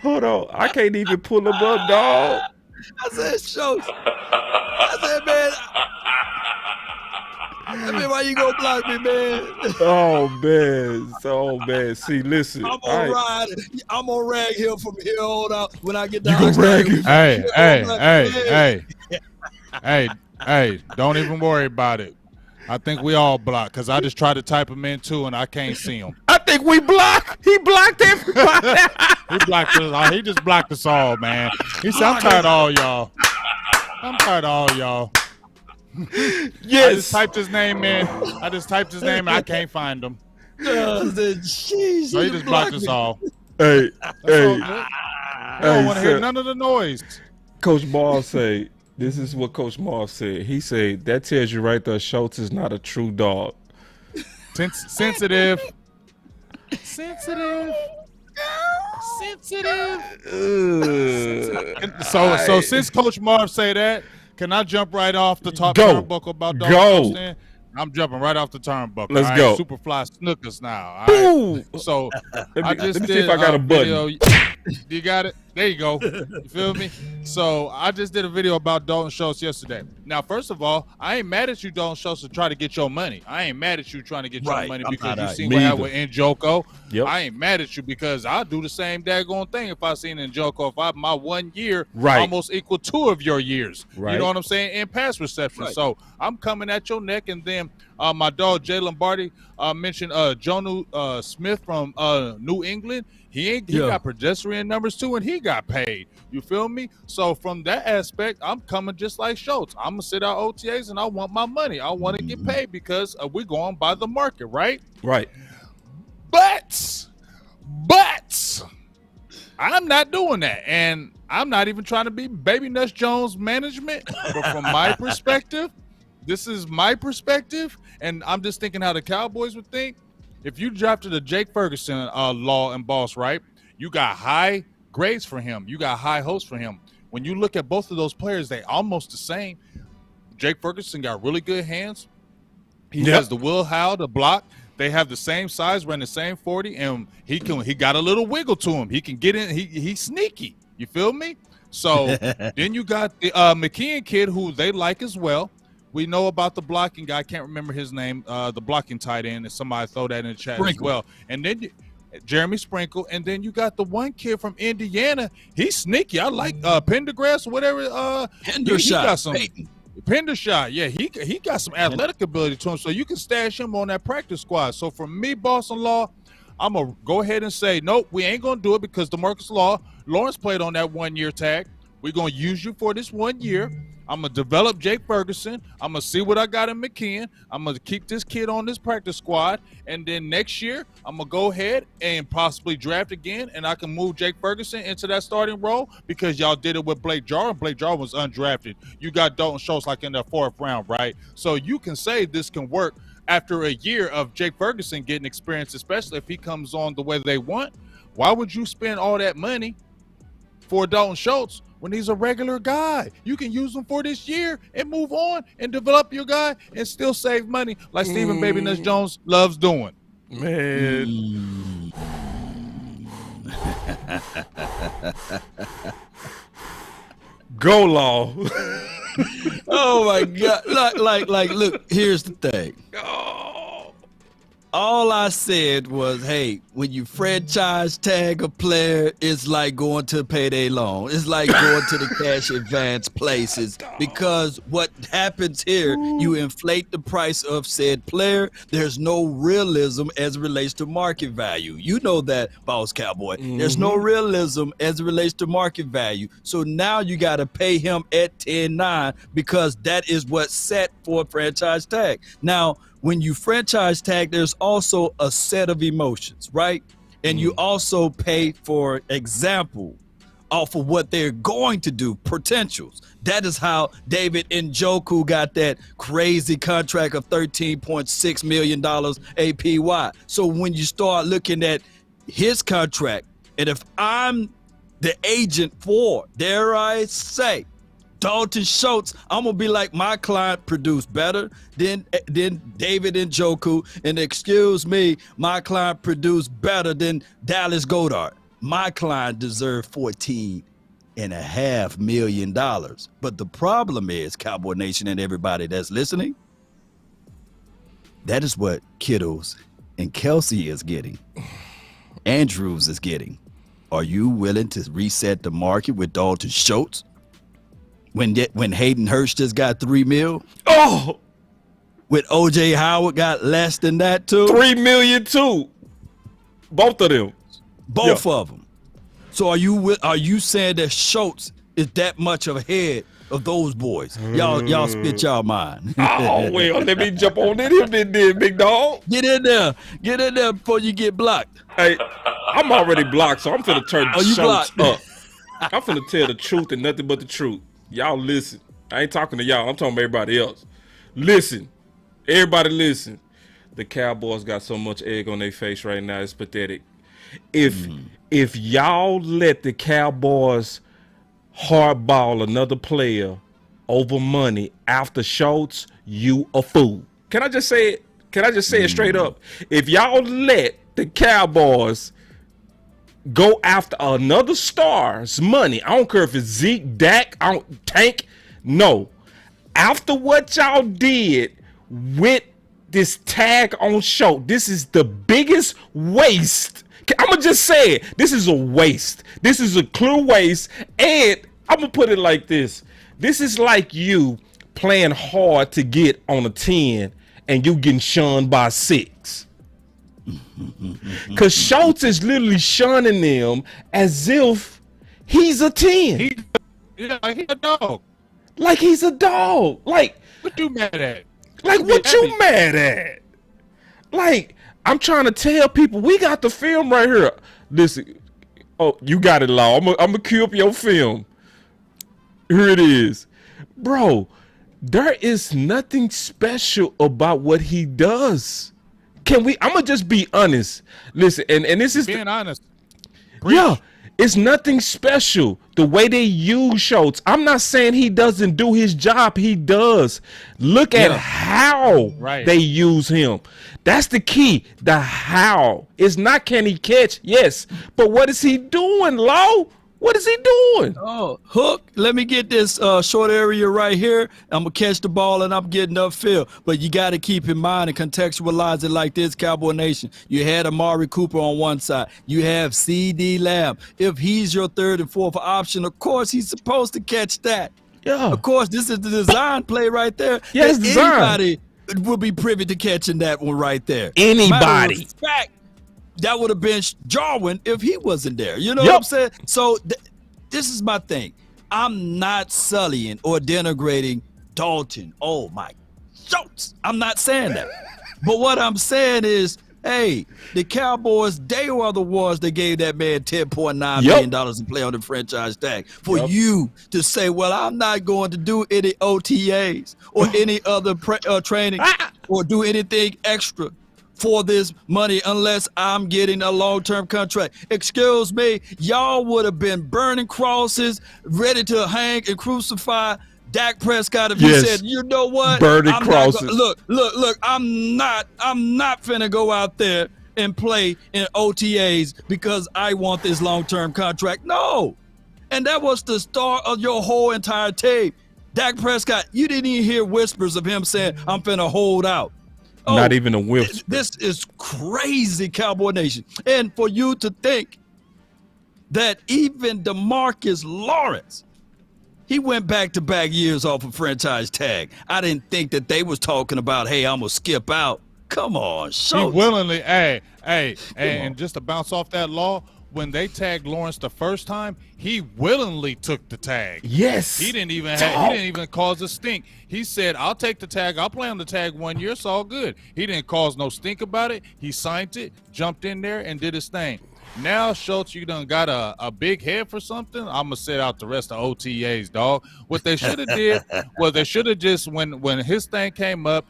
Hold on, I can't even pull him up, dog. I said, Schultz. I said, man. I mean, why you gonna block me, man? Oh man. See, listen. I'm gonna ride. I'm gonna rag him from here on out when I get down. You gonna rag him? Hey! Don't even worry about it. I think we all blocked because I just tried to type him in too and I can't see him. I think we blocked. He blocked everybody. He just blocked us all, man. He said, I'm tired of all y'all. Yes. I just typed his name in. And I can't find him. So he just blocked us all. Hey. I don't want to hear none of the noise. Coach Mars say, this is what Coach Mars said. He said, that tells you right there, Schultz is not a true dog. Sensitive. So since Coach Marv say that, can I jump right off the top turnbuckle about Dalton Schultz? I'm jumping right off the turnbuckle. Let's go. Superfly Snookers now. All right? So let me see if I got a button. You got it? There you go. You feel me? So I just did a video about Dalton Schultz yesterday. Now, first of all, I ain't mad at you, Dalton Schultz, to try to get your money. I ain't mad at you trying to get your money because you seen what happened with Njoku. Yep. I ain't mad at you because I'll do the same daggone thing if I seen Njoku. If my 1 year almost equal 2 of your years. Right. You know what I'm saying? In pass reception. Right. So I'm coming at your neck. And then my dog Jay Lombardi mentioned Jonu Smith from New England. He got pedestrian numbers too, and he got paid. You feel me? So from that aspect, I'm coming just like Schultz. I'm gonna sit out OTAs, and I want my money. I want to get paid because we're going by the market, right? Right. But I'm not doing that, and I'm not even trying to be Baby Nuts Jones management. But from my perspective, this is my perspective, and I'm just thinking how the Cowboys would think. If you drafted a Jake Ferguson Law and Boss, right? You got high grades for him. You got high hopes for him. when you look at both of those players, they almost the same. Jake Ferguson got really good hands. He has the will-how to block. They have the same size, run the same 40, and he got a little wiggle to him. He can get in. He's sneaky. You feel me? So then you got the McKeon kid, who they like as well. We know about the blocking guy. I can't remember his name. The blocking tight end, and somebody throw that in the chat as well. And then Jeremy Sprinkle, and then you got the one kid from Indiana. He's sneaky. I like Pendergrass or whatever. Hendershot. He got some Pendershot. Yeah, he got some athletic ability to him, so you can stash him on that practice squad. So for me, Boston Law, I'm gonna go ahead and say nope. We ain't gonna do it because DeMarcus Lawrence played on that 1-year tag. We're gonna use you for this 1 year. I'm going to develop Jake Ferguson. I'm going to see what I got in McKeon. I'm going to keep this kid on this practice squad. And then next year, I'm going to go ahead and possibly draft again, and I can move Jake Ferguson into that starting role because y'all did it with Blake Jarwin. Blake Jarwin was undrafted. You got Dalton Schultz like in the 4th round, right? So you can say this can work after a year of Jake Ferguson getting experience, especially if he comes on the way they want. Why would you spend all that money for Dalton Schultz when he's a regular guy? You can use him for this year and move on and develop your guy and still save money like Stephen Baby Nuts Jones loves doing. Man. Go Law. Oh my God. Look, here's the thing. All I said was, hey, when you franchise tag a player, it's like going to payday loan. It's like going to the cash advance places, because what happens here, you inflate the price of said player. There's no realism as it relates to market value. You know that, Boss Cowboy. There's no realism as it relates to market value. So now you got to pay him at 10-9 because that is what's set for a franchise tag. Now, when you franchise tag, there's also a set of emotions, right? And you also pay, for example, off of what they're going to do, potentials. That is how David Njoku got that crazy contract of $13.6 million APY. So when you start looking at his contract, and if I'm the agent for, dare I say, Dalton Schultz, I'm gonna be like, my client produced better than David Njoku, and excuse me, my client produced better than Dallas Goedert. My client deserved $14.5 million. But the problem is, Cowboy Nation and everybody that's listening, that is what Kittles and Kelsey is getting. Andrews is getting. Are you willing to reset the market with Dalton Schultz? When Hayden Hurst just got $3 million, with OJ Howard got less than that too. $3 million too. Both of them. Both of them. So are you saying that Schultz is that much ahead of those boys? Y'all spit y'all mind. Oh well, let me jump on in here, then, big dog. Get in there before you get blocked. Hey, I'm already blocked, so I'm finna turn Schultz up. I'm finna tell the truth and nothing but the truth. Y'all listen. I ain't talking to y'all. I'm talking to everybody else. Listen. Everybody listen. The Cowboys got so much egg on their face right now. It's pathetic. If y'all let the Cowboys hardball another player over money after Schultz, you a fool. Can I just say it? Can I just say it straight up? If y'all let the Cowboys go after another star's money, I don't care if it's Zeke, Dak, Tank, no. After what y'all did with this tag on Schultz, this is the biggest waste. I'm going to just say it. This is a waste. This is a clear waste. And I'm going to put it like this. This is like you playing hard to get on a 10 and you getting shunned by a 6. Because Schultz is literally shunning them as if he's a 10. He's a dog. Like he's a dog. Like, what you mad at? Like, what you mad at? Like, I'm trying to tell people, we got the film right here. Listen, oh, you got it, Law. I'm gonna cue up your film. Here it is. Bro, there is nothing special about what he does. I'm gonna just be honest. Listen, and this is being honest. Yeah, It's nothing special. The way they use Schultz. I'm not saying he doesn't do his job. He does. Look at how they use him. That's the key. The how. It's not can he catch? Yes. But what is he doing, Lo? What is he doing? Oh, hook. Let me get this short area right here. I'm going to catch the ball and I'm getting upfield. But you got to keep in mind and contextualize it like this, Cowboy Nation. You had Amari Cooper on one side. You have C.D. Lamb. If he's your third and fourth option, of course he's supposed to catch that. Yeah. Of course, this is the design play right there. Yeah, it's design. Anybody will be privy to catching that one right there. Anybody. That would have been Jarwin if he wasn't there. You know what I'm saying? So this is my thing. I'm not sullying or denigrating Dalton. Oh, my Schultz. I'm not saying that. But what I'm saying is, hey, the Cowboys, they were the ones that gave that man $10.9 million to play on the franchise tag. For you to say, well, I'm not going to do any OTAs or any other training or do anything extra for this money unless I'm getting a long-term contract. Excuse me, y'all would have been burning crosses, ready to hang and crucify Dak Prescott if you said, you know what? Burning crosses. Look, I'm not finna go out there and play in OTAs because I want this long-term contract. No. And that was the start of your whole entire tape. Dak Prescott, you didn't even hear whispers of him saying, I'm finna hold out. Not even a whisper. This is crazy, Cowboy Nation. And for you to think that even DeMarcus Lawrence, he went back-to-back years off a franchise tag. I didn't think that they was talking about, hey, I'm going to skip out. Come on, Schultz. He willingly, and just to bounce off that law, when they tagged Lawrence the first time, he willingly took the tag. Yes. He didn't even cause a stink. He said, I'll take the tag. I'll play on the tag 1 year. It's all good. He didn't cause no stink about it. He signed it, jumped in there, and did his thing. Now, Schultz, you done got a big head for something. I'm going to sit out the rest of OTAs, dog. What they should have did was they should have just, when his thing came up,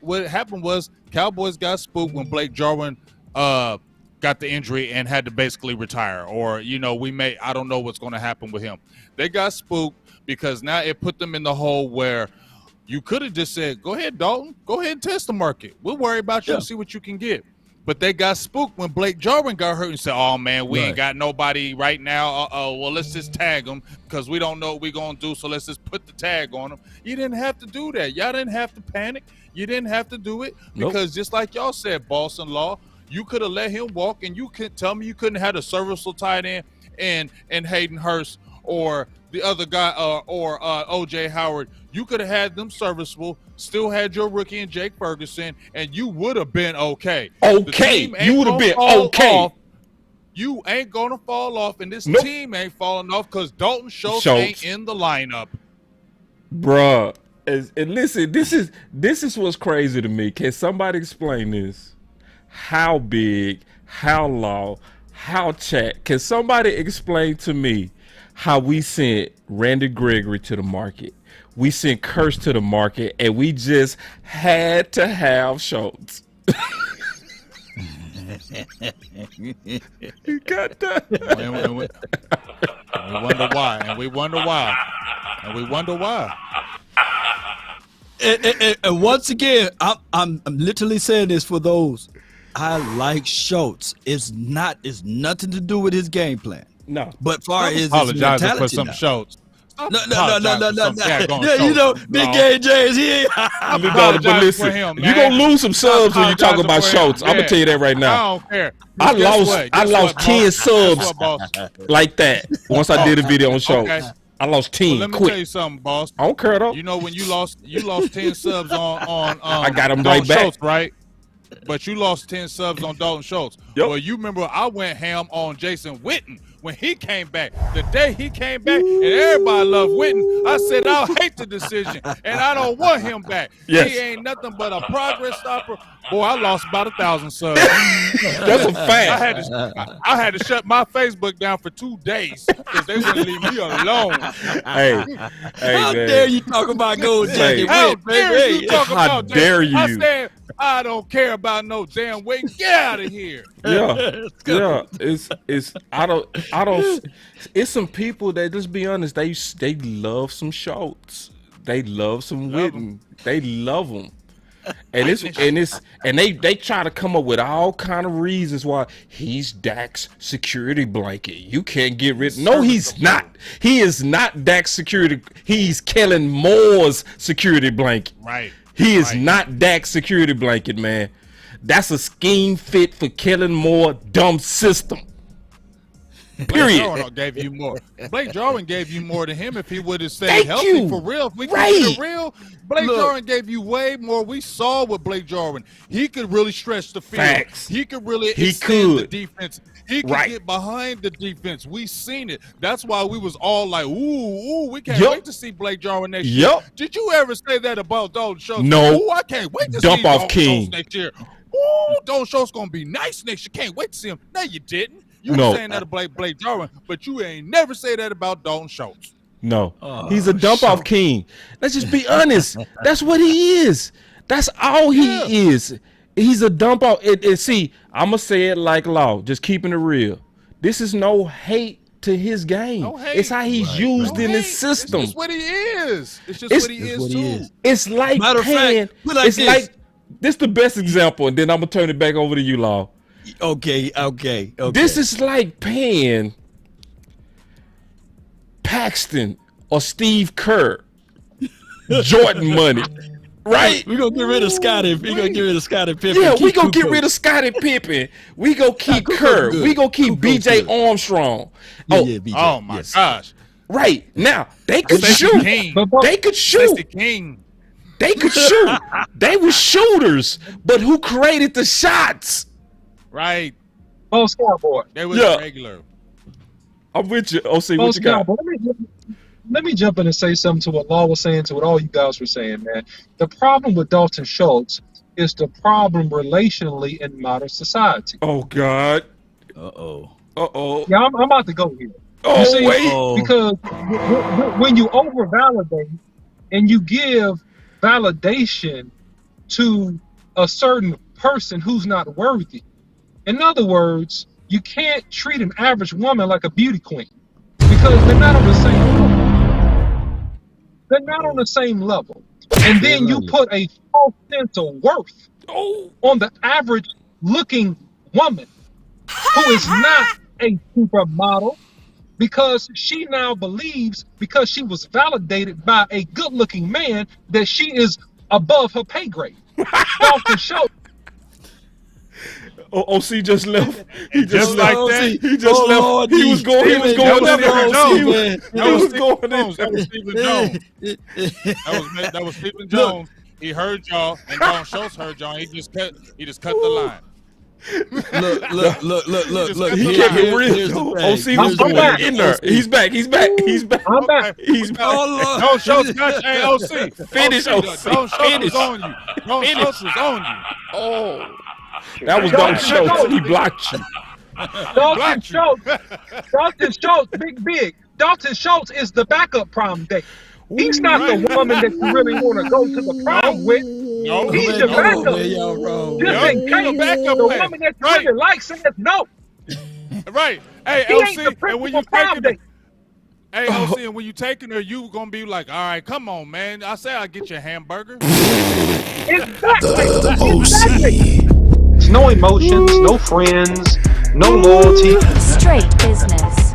what happened was Cowboys got spooked when Blake Jarwin got the injury and had to basically retire, or I don't know what's going to happen with him. They got spooked because now it put them in the hole where you could have just said, go ahead, Dalton, go ahead and test the market. We'll worry about you and see what you can get. But they got spooked when Blake Jarwin got hurt and said, oh man, we ain't got nobody right now. Well, let's just tag him because we don't know what we're going to do, so let's just put the tag on him. You didn't have to do that. Y'all didn't have to panic. You didn't have to do it because just like y'all said, Boston Law, you could have let him walk, and you could tell me you couldn't have a serviceable tight end and Hayden Hurst or the other guy or O.J. Howard. You could have had them serviceable, still had your rookie and Jake Ferguson, and you would have been okay. Okay, you would have been okay. You ain't going to fall off, and this team ain't falling off because Dalton Schultz ain't in the lineup. Bruh, and listen, this is what's crazy to me. Can somebody explain this? How big, how low, how chat? Can somebody explain to me how we sent Randy Gregory to the market? We sent Curse to the market, and we just had to have Schultz. You got that? And we wonder why. And we wonder why. And once again, I'm literally saying this for those. I like Schultz. It's nothing to do with his game plan. No. But far as his apologizing mentality for some now. Schultz. No. Yeah, Big Game James, he ain't. But listen, you're going to lose some subs when you talk about Schultz. I'm going to tell you that right now. I don't care. I lost 10 subs like that once I did a video on Schultz. Okay. I lost 10 let me quick. Tell you something, boss. I don't care though. You know when you lost 10 subs on I got them Dalton right back. Schultz, right? But you lost 10 subs on Dalton Schultz. Yep. Well, you remember I went ham on Jason Witten when he came back. The day he came back, and everybody loved Witten, I said, I'll hate the decision, and I don't want him back. Yes. He ain't nothing but a progress stopper. Boy, I lost about 1,000 subs. That's a fact. I had to shut my Facebook down for 2 days because they wouldn't leave me alone. Hey, how dare you talk about Gold Jacket? How dare you talk about How dare you? I said, I don't care about no damn weight. Get out of here. Yeah. It's I don't. It's some people that, just be honest, they love some Schultz. They love some Witten. They love them. And they try to come up with all kind of reasons why he's Dak's security blanket. You can't get rid. No, he's not. He is not Dak's security. He's Kellen Moore's security blanket. Right. He is not Dak's security blanket, man. That's a scheme fit for Kellen Moore dumb system. Period. Blake Jarwin gave you more. Blake Jarwin gave you more than him if he would have stayed healthy for real. If we keep it real, Blake Jarwin gave you way more. We saw with Blake Jarwin. He could really stretch the field. Facts. He could really extend the defense. He could get behind the defense. We seen it. That's why we was all like, ooh, we can't wait to see Blake Jarwin next year. Did you ever say that about Dalton Schultz? No. Ooh, I can't wait to see Dump off Dalton King Schultz next year. Ooh, Dalton Schultz gonna be nice next year. Can't wait to see him. No, you didn't. You were saying that about Blake Jarwin, but you ain't never say that about Dalton Schultz. No, he's a dump-off king. Let's just be honest. That's what he is. That's all he is. He's a dump-off. See, I'm going to say it like Law, just keeping it real. This is no hate to his game. No hate. It's how he's used in his system. It's just what he is. It's just what he is, too. It's like paying. It's like, this the best example, and then I'm going to turn it back over to you, Law. Okay. This is like paying Paxton or Steve Kerr Jordan money, right? We're gonna get rid of Scottie. We're gonna get rid of Scottie Pippen. Yeah, we gonna get rid of Scottie Pippen. We gonna keep Kerr. We gonna keep BJ Armstrong. BJ. Oh my gosh! Right now, they could shoot. They could shoot. They could shoot. They were shooters, but who created the shots? Right. Most Cowboys. They was regular. I'm with you. OC, what you got? Let me jump in and say something to what Law was saying, to what all you guys were saying, man. The problem with Dalton Schultz is the problem relationally in modern society. Oh, God. Yeah, I'm about to go here. Oh, see, wait. Because when you over-validate and you give validation to a certain person who's not worthy, in other words, you can't treat an average woman like a beauty queen because they're not on the same level. They're not on the same level. And then you put a false sense of worth on the average looking woman who is not a supermodel because she now believes, because she was validated by a good looking man, that she is above her pay grade. Dalton Schultz. OC just left. He just like that. He just left. Lord, he was going. He was going. That was Stephen Jones. That was Stephen Jones. He heard y'all, and Dalton Schultz heard y'all. He just cut the line. Look. He kept it real. OC was going in there. He's back. I'm back. He's back. Dalton Schultz got you. Hey, OC. Finish, OC. Dalton Schultz was on you. Dalton Schultz was on you. Oh. That was Dalton Schultz. He blocked you. Dalton Schultz, big. Dalton Schultz is the backup prom date. He's not the woman that you really want to go to the prom with. No, he's the backup. Just in case the woman that you really like says no. Right. Hey, LC, and when you taking her, hey, LC, and when you taking her, you gonna be like, all right, come on, man. I say I'll get you a hamburger. Exactly. No emotions, no friends, no loyalty. Straight business.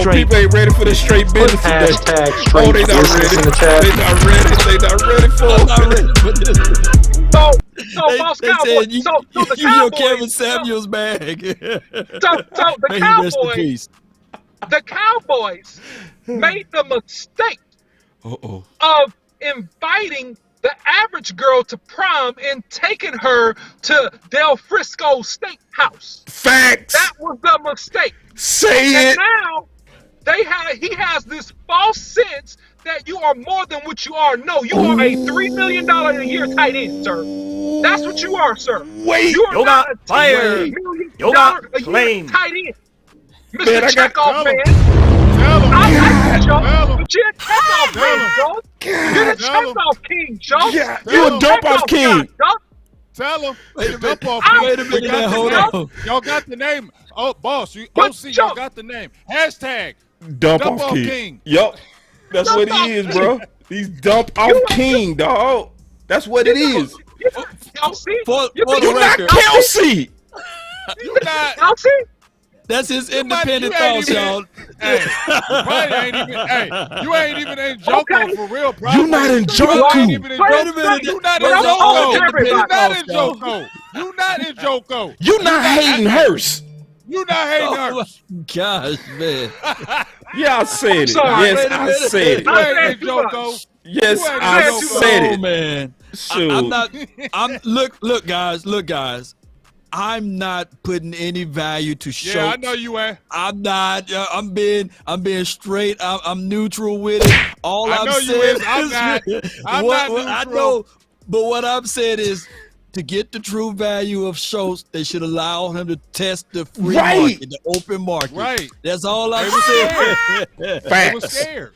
People ain't ready for the straight business today. Oh, they not ready. They not ready for it. They said you your Kevin Samuels bag. The Cowboys made the mistake of inviting the average girl to prom and taking her to Del Frisco Steakhouse. Facts. That was the mistake. Say it. And now he has this false sense that you are more than what you are. No, you are a $3 million a year tight end, sir. That's what you are, sir. Wait, you are not a $3 million a year tight end. Mr. Checkoff man. I like you, Joe, but you're a checkoff man, Joe. You're the checkoff king, Joe. You're a dump-off king. Tell them. Wait a minute. Wait a minute. Hold on. Y'all got the name. Oh, boss. OC, y'all got the name. Hashtag Dump off king. Yup. That's what he is, bro. He's dump off king, dog. That's what it is. Kelsey? You're not Kelsey. You not Kelsey? That's his independent thoughts, y'all. Hey, you ain't even in Joko for real, bro. You not in Joko. You not in Joko. You not in Joko. You not hating Hurst. You not hating Hurst. Gosh, man. Yeah, I said it. Yes, I said it. You ain't in Joko. Yes, I said it. Man. Shoot. Look, guys. I'm not putting any value to Schultz. Yeah, I know you ain't. I'm not. I'm being straight. I'm neutral with it. All I'm saying I'm not neutral. I know, but what I'm saying is, to get the true value of Schultz, they should allow him to test the free market, the open market. Right. That's all I'm saying. I was scared.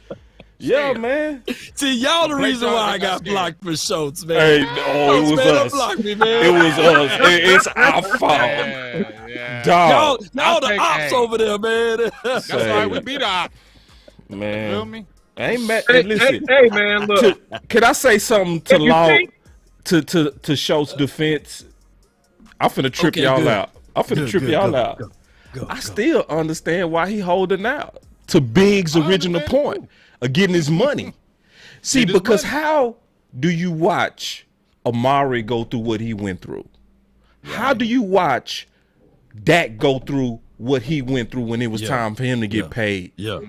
Yeah, man. See, y'all the reason why I got blocked for Schultz, man. Hey, it was us. Blocked me, man. It was us. It's our fault. Yeah. Dog. Y'all the ops over there, man. That's right. We beat the ops. Man. You feel me? I ain't mad. Hey, Listen. hey, man, look. Can I say something to Law to Schultz's defense? I'm finna trip y'all out. I still understand why he holding out. To Big's original point of getting his money. See, because how do you watch Amari go through what he went through? Right. How do you watch Dak go through what he went through when it was time for him to get paid? Yeah.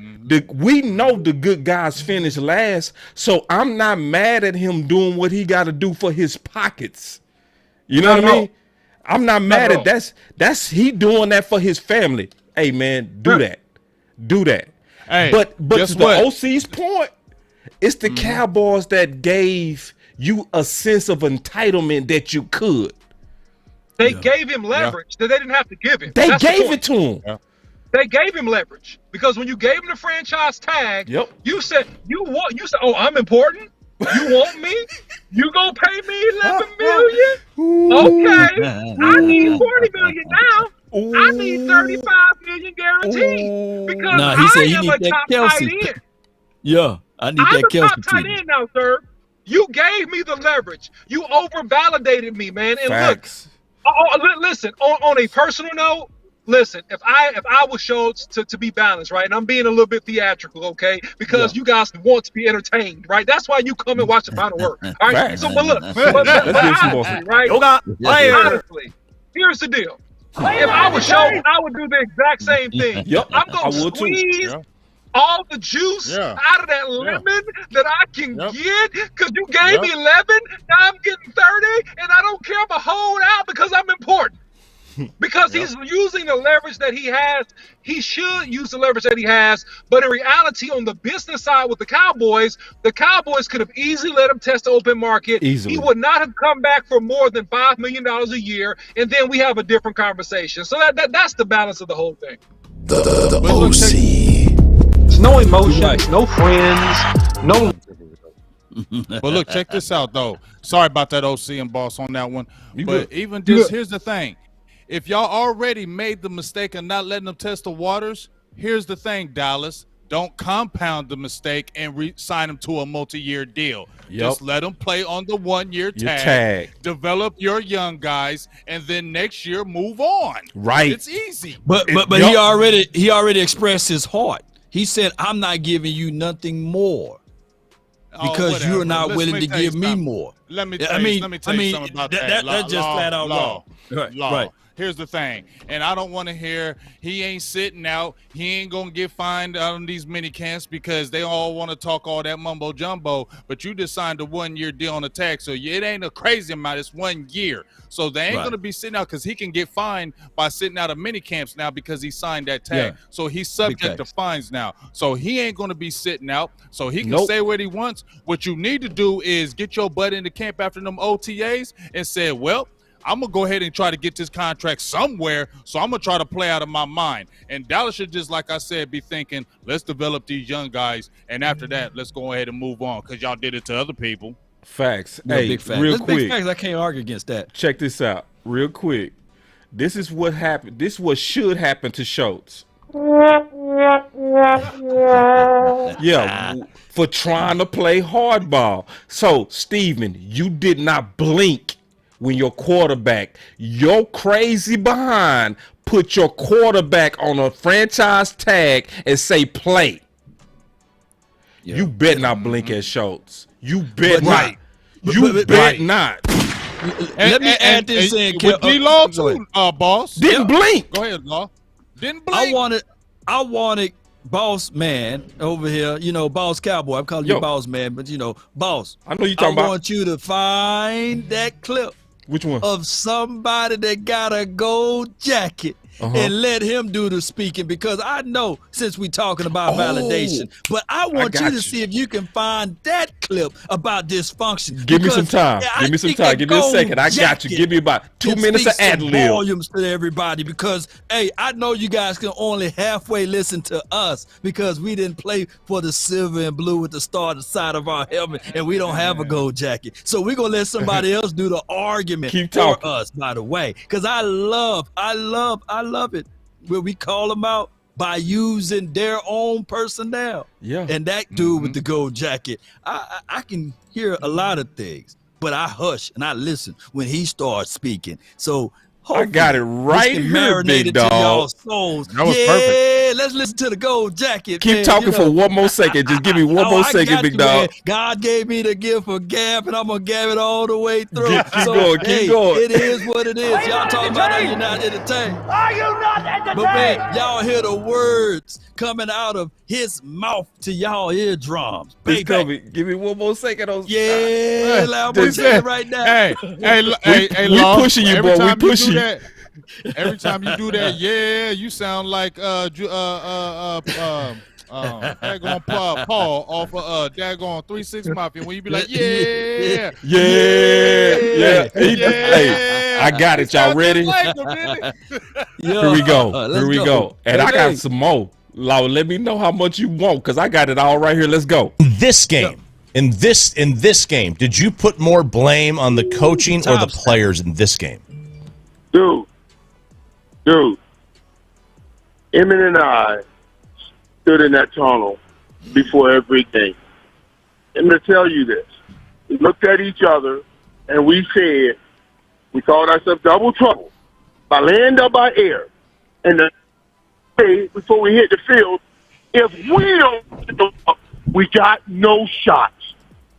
We know the good guys finish last, so I'm not mad at him doing what he got to do for his pockets. You know what I mean? I'm not mad at that's he doing that for his family. Hey, man, do that. Hey, but to the OC's point, it's the Cowboys that gave you a sense of entitlement that you could. They gave him leverage that they didn't have to give him. They gave it to him. Yeah. They gave him leverage because when you gave him the franchise tag, you said, "Oh, I'm important. You want me? You gonna pay me $11 million? Okay, I need $40 million now." Ooh. I need $35 million guaranteed because he said he I am need a that top Kelsey. tight end. Yeah, I need I'm that Kelsey. I'm a top tight end now, sir. You gave me the leverage. You over-validated me, man. And Facts. Look, listen. On a personal note, listen. If I was Schultz to be balanced, right, and I'm being a little bit theatrical, okay, because you guys want to be entertained, right? That's why you come and watch the final work. All right. Facts. So, but look, honestly, right? Honestly, here's the deal. If I was Schultz, I would do the exact same thing. I'm going to squeeze all the juice out of that lemon that I can get because you gave me 11. Now I'm getting 30, and I don't care if I hold out because I'm important. Because he's using the leverage that he has. He should use the leverage that he has. But in reality, on the business side with the Cowboys could have easily let him test the open market. Easily. He would not have come back for more than $5 million a year, and then we have a different conversation. So that's the balance of the whole thing. The OC. There's no emotions, no friends, no. But look, check this out, though. Sorry about that, OC and boss, on that one. Even just here's the thing. If y'all already made the mistake of not letting them test the waters, here's the thing, Dallas. Don't compound the mistake and sign them to a multi-year deal. Just let them play on the 1 year tag. Develop your young guys, and then next year move on. Right. It's easy. But he already expressed his heart. He said, "I'm not giving you nothing more because you're not willing to give me more." Let me tell you something about that. That's just flat out law. Right. Here's the thing, and I don't want to hear he ain't sitting out. He ain't going to get fined on these mini camps because they all want to talk all that mumbo jumbo, but you just signed a 1 year deal on the tag. So it ain't a crazy amount. It's 1 year. So they ain't going to be sitting out because he can get fined by sitting out of mini camps now because he signed that tag. Yeah. So he's subject to fines now. So he ain't going to be sitting out. So he can say what he wants. What you need to do is get your butt into camp after them OTAs and say, well, I'm going to go ahead and try to get this contract somewhere, so I'm going to try to play out of my mind. And Dallas should just, like I said, be thinking, let's develop these young guys, and after that, let's go ahead and move on because y'all did it to other people. Facts. You know, hey, big facts. real That's quick. big facts. I can't argue against that. Check this out, real quick. This is what happened. This is what should happen to Schultz. Yeah, for trying to play hardball. So, Steven, you did not blink when your quarterback, your crazy behind, put your quarterback on a franchise tag and say play. Yeah. You bet not blink at Schultz. You bet not. You bet not. Let me add this in. With D-Law too, boss. Didn't blink. Go ahead, Law. Didn't blink. I wanted Boss Man over here, you know, Boss Cowboy. I'm calling you Boss Man, but you know, Boss. I know you talking about. I want you to find that clip. Which one? Of somebody that got a gold jacket. And let him do the speaking, because I know, since we talking about validation, but I want you to see if you can find that clip about dysfunction. Give me some time. Give me some time. Give me a second. I got you. Give me about 2 minutes of ad-lib. Volumes to everybody, because hey, I know you guys can only halfway listen to us because we didn't play for the silver and blue with the star on the side of our helmet, and we don't have a gold jacket. So we're gonna let somebody else do the argument for us. By the way, because I love it where we call them out by using their own personnel. Yeah. And that dude with the gold jacket, I can hear a lot of things, but I hush and I listen when he starts speaking. So I got it right here, big dog. That was perfect. Let's listen to the gold jacket. Keep talking for one more second. Just give me one more second, big dog. Man. God gave me the gift of gab, and I'm gonna gab it all the way through. Keep going. It is what it is. Y'all talking about how you're not entertained. Are you not entertained? But man, y'all hear the words coming out of his mouth to y'all eardrums. Give me one more second. I'm gonna tell you right now. We pushing you, boy. We pushing. Every time you do that, you sound like daggone Paul off of daggone 3-6 Mafia when you be like, yeah. Hey, I got it. Y'all ready? Here we go. And I got some more. Let me know how much you want, because I got it all right here. Let's go. This game. In this game, did you put more blame on the coaching or the players in this game? Dude, Emmett and I stood in that tunnel before every game. I'm going to tell you this. We looked at each other, and we said, we called ourselves double trouble by land or by air. And the day before we hit the field, if we don't show up, we got no shots,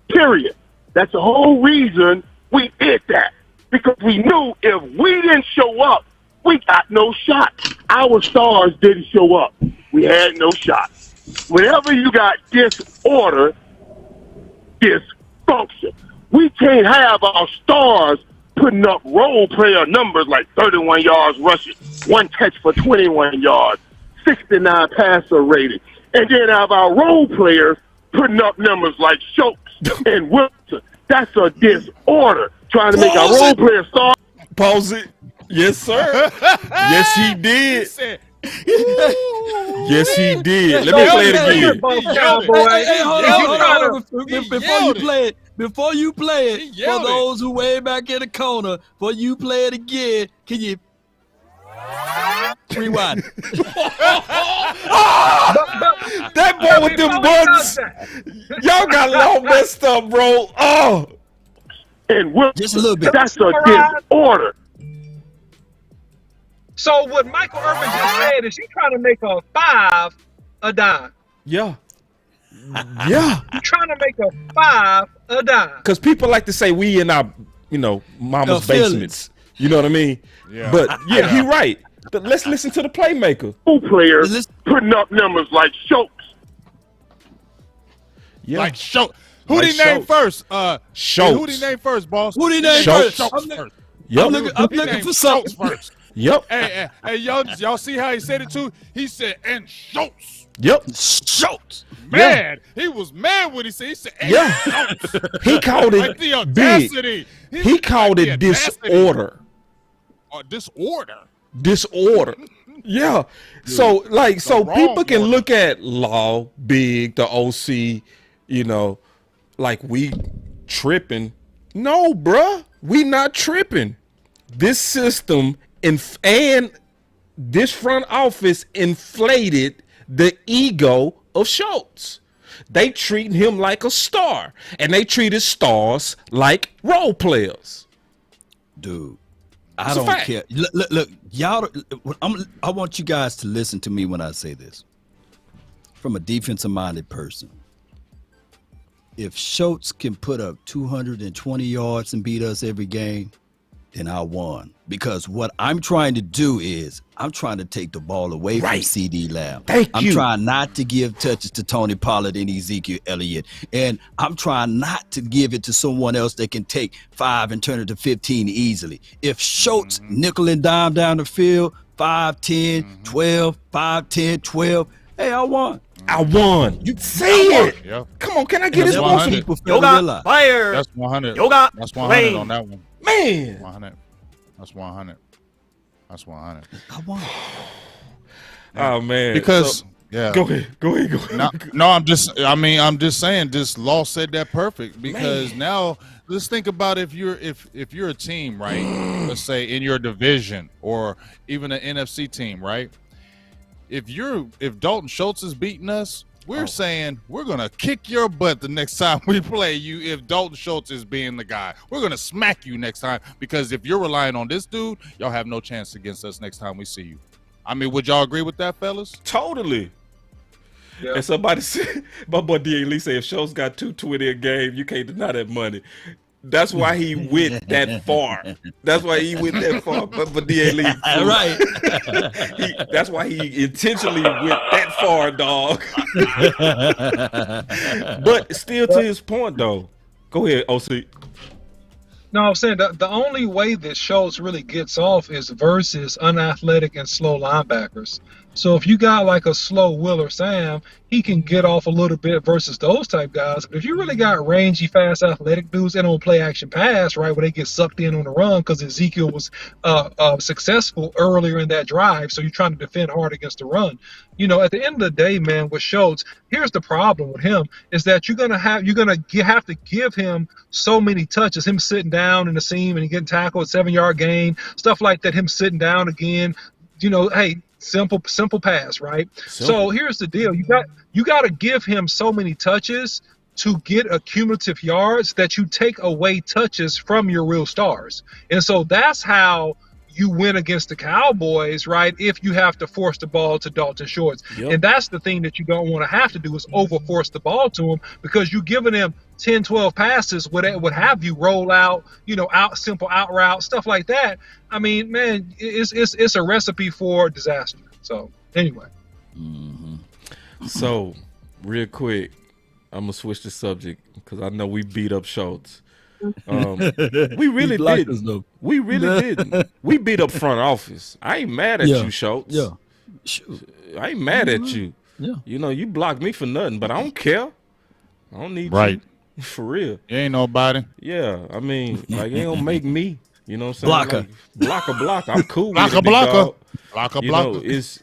period. That's the whole reason we did that, because we knew if we didn't show up, we got no shots. Our stars didn't show up. We had no shots. Whenever you got disorder, dysfunction. We can't have our stars putting up role player numbers like 31 yards rushing, 1 catch for 21 yards, 69 passer rating, and then have our role players putting up numbers like Schultz and Wilson. That's a disorder. Trying to make our role player stars. Pause it. Yes, sir. Yes, he did. Yes, he did. Let me play it again. Hey, before you play it, for those who way back in the corner, before you play it again, can you rewind? That boy with them buns. Y'all got it all messed up, bro. Oh. And just a little bit. That's a disorder. So what Michael Irvin just said is he's trying to make a 5 a dime. Yeah. He's trying to make a 5 a dime. Because people like to say we in our, mama's basements. You know what I mean? Yeah. But he right. But let's listen to the playmaker. Two players putting up numbers like Schultz. Yeah. Like Schultz. Who did he name first? Schultz. Who did he name first, boss? Who did he name first? I'm looking for something first. Yep. Hey, y'all see how he said it too? He said, and Schultz. Yep. Schultz. Man, he was mad when he said, and Schultz. He called it like the audacity. Big. He called it disorder. Disorder. Yeah. So people can look at Law, Big, the OC, like we tripping. No, bruh, we not tripping. This system and this front office inflated the ego of Schultz. They treat him like a star, and they treated stars like role players. Dude, I don't care. Look, y'all. I want you guys to listen to me when I say this. From a defensive-minded person, if Schultz can put up 220 yards and beat us every game, then I won. Because what I'm trying to do is I'm trying to take the ball away from CD Lamb. I'm trying not to give touches to Tony Pollard and Ezekiel Elliott. And I'm trying not to give it to someone else that can take 5 and turn it to 15 easily. If Schultz nickel and dime down the field, 5, 10, 12, 5, 10, 12, hey, I won. I won. You say it. Yep. Come on, can I get this one? People Yoga fire. That's 100. Yoga. That's 100 on that one. Man. 100. That's 100. That's 100. I won. Oh man. Because yeah. Go ahead. No, I'm just saying this law said that perfect because now let's think about if you're a team, right? Let's say in your division or even an NFC team, right? If Dalton Schultz is beating us, we're saying we're gonna kick your butt the next time we play you. If Dalton Schultz is being the guy, we're gonna smack you next time because if you're relying on this dude, y'all have no chance against us next time we see you. I mean, would y'all agree with that, fellas? Totally. Yeah. And somebody said, my boy D.A. Lee said, if Schultz got 220 a game, you can't deny that money. That's why he went that far. That's why he went that far. But D.A. Lee, right? That's why he intentionally went that far, dog. But still, to his point, though. Go ahead, OC. No, I'm saying the only way that Schultz really gets off is versus unathletic and slow linebackers. So if you got like a slow Will or Sam, he can get off a little bit versus those type guys. But if you really got rangy, fast, athletic dudes that don't play action pass, right, where they get sucked in on the run because Ezekiel was successful earlier in that drive, so you're trying to defend hard against the run. You know, at the end of the day, man, with Schultz, here's the problem with him is that you're gonna have to give him so many touches. Him sitting down in the seam and he getting tackled, 7-yard gain, stuff like that. Him sitting down again. You know, hey. Simple pass, right? So here's the deal: you got to give him so many touches to get accumulative yards that you take away touches from your real stars, and so that's how you win against the Cowboys, right? If you have to force the ball to Dalton Schultz, and that's the thing that you don't want to have to do is overforce the ball to him because you're giving him 10, 12 passes would have you roll out, simple out route, stuff like that. I mean, man, it's a recipe for disaster. So anyway. So real quick, I'm going to switch the subject because I know we beat up Schultz. We really didn't. We really didn't. We beat up front office. I ain't mad at you, Schultz. Yeah. I ain't mad at you. Yeah. You know, you blocked me for nothing, but I don't care. I don't need you. For real. You ain't nobody. Yeah. I mean, like, it don't make me. You know what I'm saying? Blocker. Blocker. I'm cool with it, blocker. Blocker. Because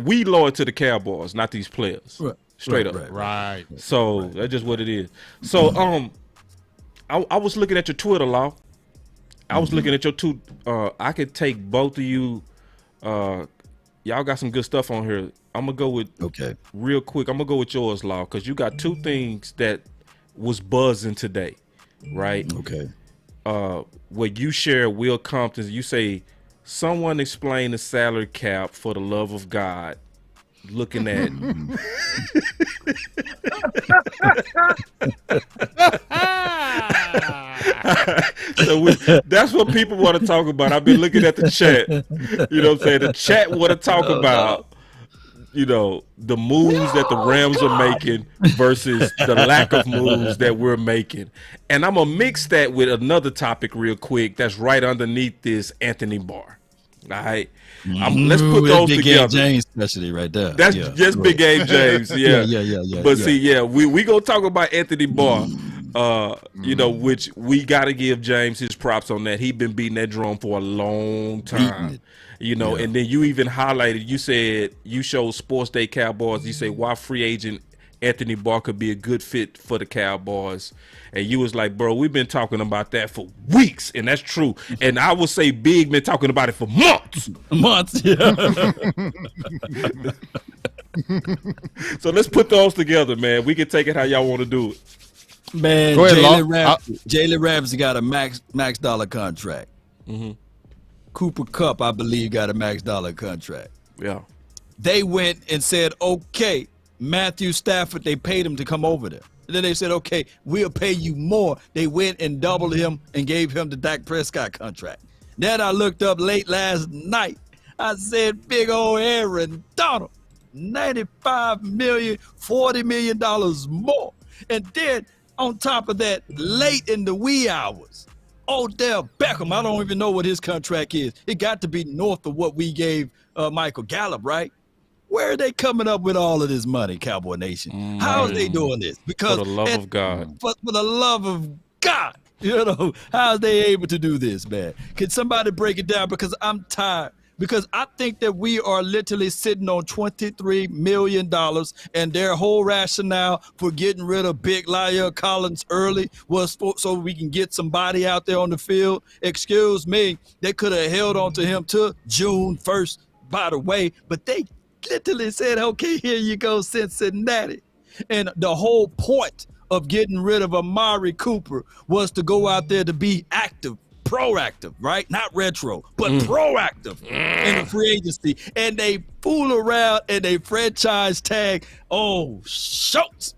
we loyal to the Cowboys, not these players. Right. Straight up. Right. So that's just what it is. So I was looking at your Twitter, Law. I was looking at your two. I could take both of you. Y'all got some good stuff on here. I'm gonna go with real quick. I'm gonna go with yours, Law, because you got two things that was buzzing today, right? Okay. Where you share Will Compton's. You say someone explain the salary cap for the love of God. Looking at. That's what people want to talk about. I've been looking at the chat. You know what I'm saying? The chat want to talk about, the moves that the Rams are making versus the lack of moves that we're making. And I'm going to mix that with another topic real quick that's right underneath this Anthony Barr. All right. Let's put those Big together. Game James, especially right there. That's just Big Game James. Yeah. But see, we gonna talk about Anthony Barr. Which we gotta give James his props on that. He been beating that drum for a long time. And then you even highlighted. You said you showed Sports Day Cowboys. You say why free agent Anthony Barr could be a good fit for the Cowboys. And you was like, bro, we've been talking about that for weeks, and that's true. And I would say Big been talking about it for months. Months, yeah. So let's put those together, man. We can take it how y'all want to do it. Man, Jalen Ramsey got a max dollar contract. Mm-hmm. Cooper Kupp, I believe, got a max dollar contract. Yeah. They went and said, okay, Matthew Stafford, they paid him to come over there. And then they said, okay, we'll pay you more. They went and doubled him and gave him the Dak Prescott contract. Then I looked up late last night. I said, big old Aaron Donald, $95 million, $40 million more. And then on top of that, late in the wee hours, Odell Beckham, I don't even know what his contract is. It got to be north of what we gave Michael Gallup, right? Where are they coming up with all of this money, Cowboy Nation? How are they doing this? Because for the love of God. For the love of God, how are they able to do this, man? Can somebody break it down? Because I'm tired. Because I think that we are literally sitting on $23 million, and their whole rationale for getting rid of Big La'el Collins early was so we can get somebody out there on the field. Excuse me, they could have held on to him till June 1st, by the way, but they literally said, okay, here you go, Cincinnati. And the whole point of getting rid of Amari Cooper was to go out there to be active, proactive, right? Not retro, but proactive in the free agency. And they fool around and they franchise tag, Schultz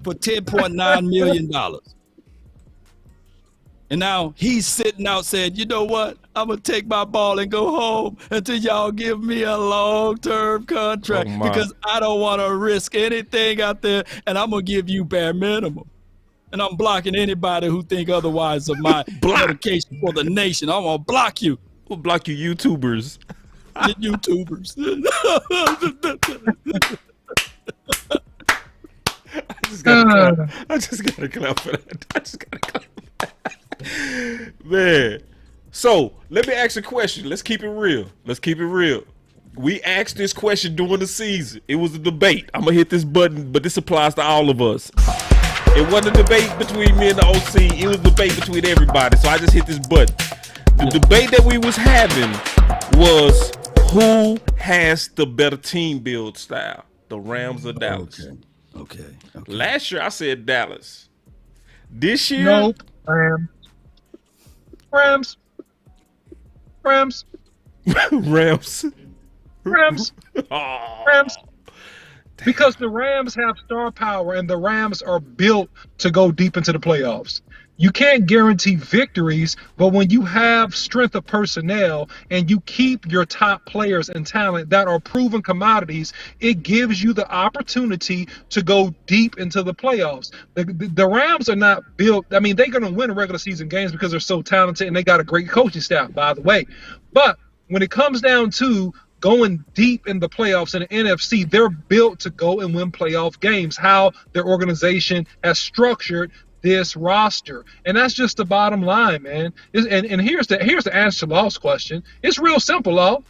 for $10.9 million. And now he's sitting out saying, you know what? I'm going to take my ball and go home until y'all give me a long-term contract because I don't want to risk anything out there, and I'm going to give you bare minimum. And I'm blocking anybody who think otherwise of my dedication for the nation. I'm going to block you. We'll block you YouTubers. YouTubers. I just got to clap for that. Man, so let me ask a question. Let's keep it real. We asked this question during the season. It was a debate. I'm gonna hit this button, but this applies to all of us. It wasn't a debate between me and the OC. It was a debate between everybody. So I just hit this button. The debate that we was having was who has the better team build style, the Rams or Dallas? Okay. Last year I said Dallas. This year, nope. Rams. Because the Rams have star power and the Rams are built to go deep into the playoffs. You can't guarantee victories, but when you have strength of personnel and you keep your top players and talent that are proven commodities, it gives you the opportunity to go deep into the playoffs. The Rams are not built. I mean, they're going to win regular season games because they're so talented and they got a great coaching staff, by the way. But when it comes down to going deep in the playoffs in the NFC, they're built to go and win playoff games, how their organization has structured this roster. And that's just the bottom line, man. And here's the answer to Law's question. It's real simple, Law.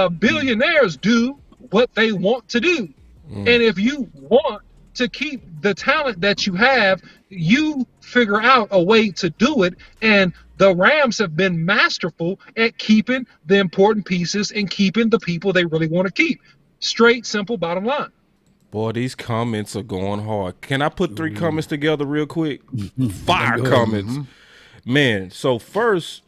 Billionaires do what they want to do. And if you want to keep the talent that you have, you figure out a way to do it. And the Rams have been masterful at keeping the important pieces and keeping the people they really want to keep. Straight, simple, bottom line. Boy, these comments are going hard. Can I put 3 comments together real quick? Fire comments. Man, so first,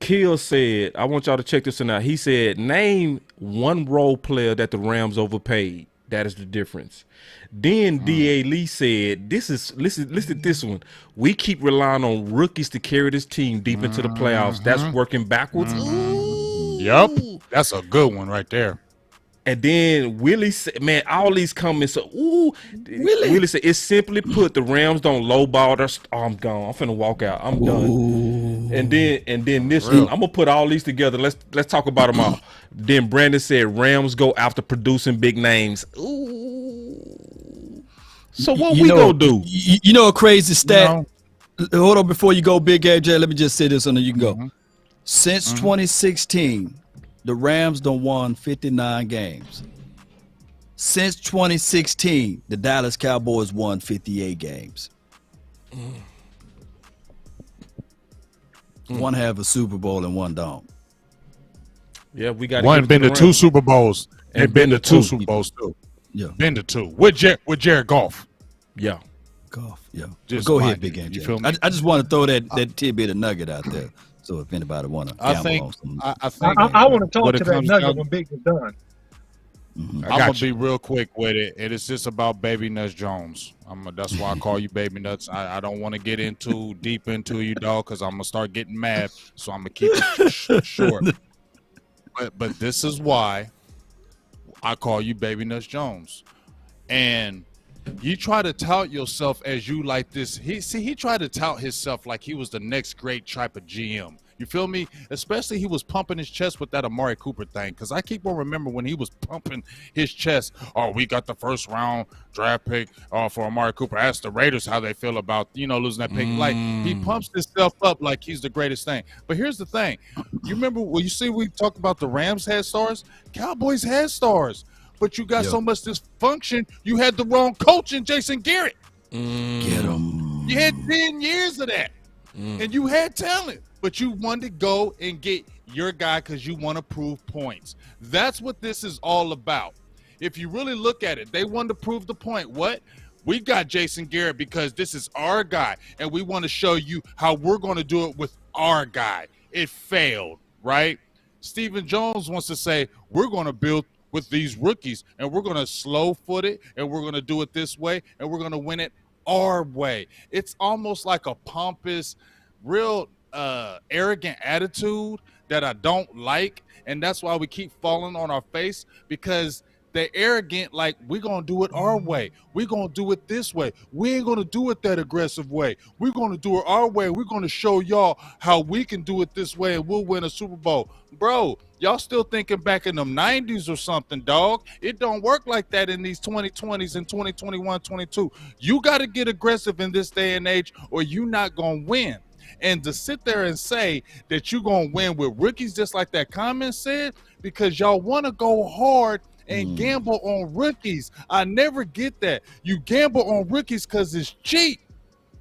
Kill said, I want y'all to check this one out. He said, name one role player that the Rams overpaid. That is the difference. Then D.A. Lee said, listen to this one. We keep relying on rookies to carry this team deep into the playoffs. That's working backwards. Yep. That's a good one right there. And then Willie said, man, all these comments are, Willie said, it's simply put, the Rams don't lowball their I'm gone. I'm finna walk out. I'm done. And then this one, I'm gonna put all these together. Let's talk about them all. Then Brandon said, Rams go after producing big names. So what we gonna do? You know a crazy stat? Hold on, before you go, Big AJ, let me just say this and then you can go. Since 2016, the Rams done won 59 games. Since 2016, the Dallas Cowboys won 58 games. One have a Super Bowl and one don't. Yeah, we got one been to 2 Super Bowls and been to 2 Super Bowls too. Yeah, been to 2 with Jared Goff. Yeah, Goff. Yeah, Go ahead, Big Game. You feel me? I just want to throw that tidbit of nugget out there. So if anybody want to, I want to talk to that nugget when Big is done. I'm gonna be real quick with it. It is just about Baby Nuts Jones. That's why I call you Baby Nuts. I don't want to get deep into you, dog, because I'm gonna start getting mad. So I'm gonna keep it short. But this is why I call you Baby Nuts Jones. And you try to tout yourself as you like this. He tried to tout himself like he was the next great type of GM. You feel me? Especially he was pumping his chest with that Amari Cooper thing. Because I keep on remembering when he was pumping his chest, oh, we got the first round draft pick for Amari Cooper. Ask the Raiders how they feel about, losing that pick. Like, he pumps himself up like he's the greatest thing. But here's the thing. You remember, we talked about the Rams had stars? Cowboys had stars. But you got so much dysfunction, you had the wrong coach in Jason Garrett. Get him. You had 10 years of that. And you had talent. But you wanted to go and get your guy because you want to prove points. That's what this is all about. If you really look at it, they wanted to prove the point. What? We got Jason Garrett because this is our guy, and we want to show you how we're going to do it with our guy. It failed, right? Stephen Jones wants to say, we're going to build with these rookies, and we're going to slow-foot it, and we're going to do it this way, and we're going to win it our way. It's almost like a pompous, real arrogant attitude that I don't like, and that's why we keep falling on our face, because they're arrogant, like, we're going to do it our way. We're going to do it this way. We ain't going to do it that aggressive way. We're going to do it our way. We're going to show y'all how we can do it this way, and we'll win a Super Bowl. Bro, y'all still thinking back in them 90s or something, dog. It don't work like that in these 2020s and 2021, 22. You got to get aggressive in this day and age, or you not going to win. And to sit there and say that you're going to win with rookies just like that comment said, because y'all want to go hard and gamble on rookies. I never get that. You gamble on rookies because it's cheap.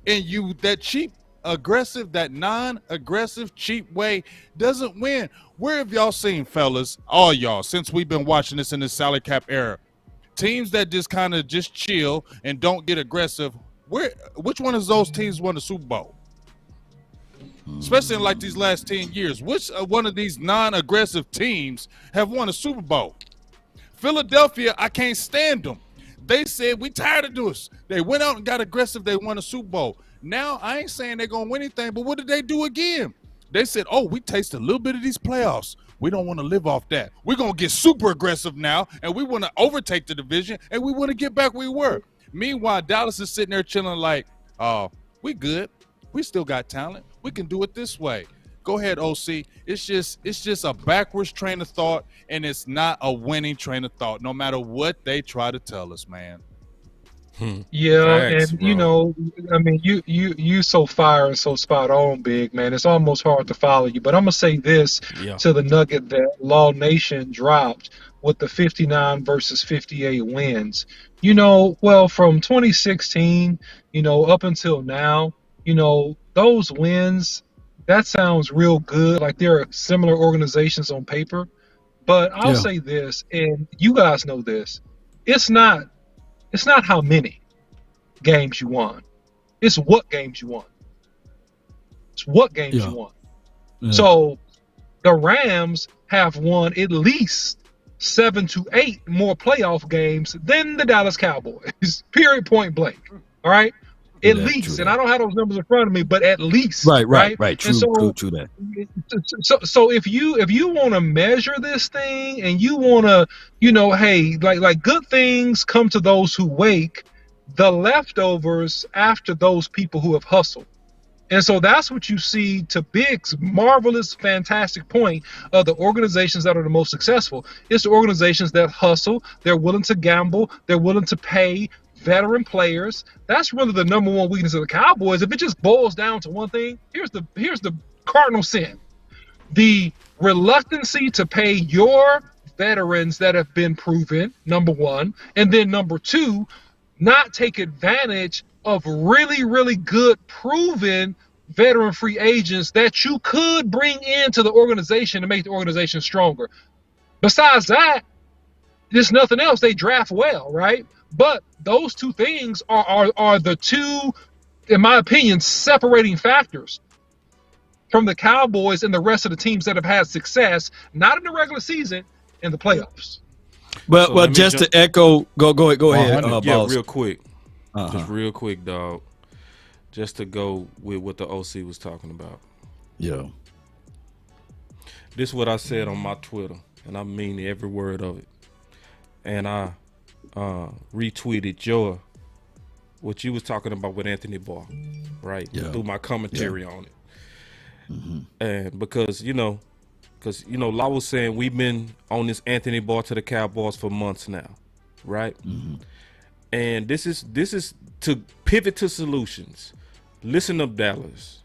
And that cheap, aggressive, that non-aggressive, cheap way doesn't win. Where have y'all seen, fellas, all y'all, since we've been watching this in the salary cap era, teams that just kind of just chill and don't get aggressive? Which one of those teams won the Super Bowl? Especially in like these last 10 years. Which one of these non-aggressive teams have won a Super Bowl? Philadelphia, I can't stand them. They said, we tired of this. They went out and got aggressive. They won a Super Bowl. Now, I ain't saying they're going to win anything, but what did they do again? They said, oh, we tasted a little bit of these playoffs. We don't want to live off that. We're going to get super aggressive now, and we want to overtake the division, and we want to get back where we were. Meanwhile, Dallas is sitting there chilling like, oh, we good. We still got talent. We can do it this way. Go ahead, OC. It's just a backwards train of thought, and it's not a winning train of thought, no matter what they try to tell us, man. Yeah, thanks, and bro. I mean, you so fire and so spot on, Big Man. It's almost hard to follow you. But I'm gonna say this to the nugget that Law Nation dropped with the 59 versus 58 wins. Well, from 2016, up until now, those wins, that sounds real good. Like there are similar organizations on paper. But I'll say this, and you guys know this. It's not how many games you won. It's what games you won. It's what games you won. Yeah. So the Rams have won at least 7 to 8 more playoff games than the Dallas Cowboys. Period, point blank. All right? At least, and I don't have those numbers in front of me, but at least, right. True that. So if you want to measure this thing, and you want to, hey, like good things come to those who wake, the leftovers after those people who have hustled, and so that's what you see. To Big's marvelous, fantastic point of the organizations that are the most successful, it's the organizations that hustle. They're willing to gamble. They're willing to pay. Veteran players. That's really the number one weakness of the Cowboys. If it just boils down to one thing, here's the cardinal sin: the reluctancy to pay your veterans that have been proven, number one. And then number two, not take advantage of really, really good, proven veteran free agents that you could bring into the organization to make the organization stronger. Besides that, there's nothing else. They draft well, right? But those two things are the two, in my opinion, separating factors from the Cowboys and the rest of the teams that have had success, not in the regular season, in the playoffs. But so just to echo, go ahead, yeah, real quick, just real quick, dog. Just to go with what the OC was talking about. Yeah. This is what I said on my Twitter, and I mean every word of it. And I retweeted what you was talking about with Anthony Barr, right? Yeah. Through my commentary on it. Mm-hmm. And because Law was saying we've been on this Anthony Barr to the Cowboys for months now, right? Mm-hmm. And this is to pivot to solutions. Listen up, Dallas.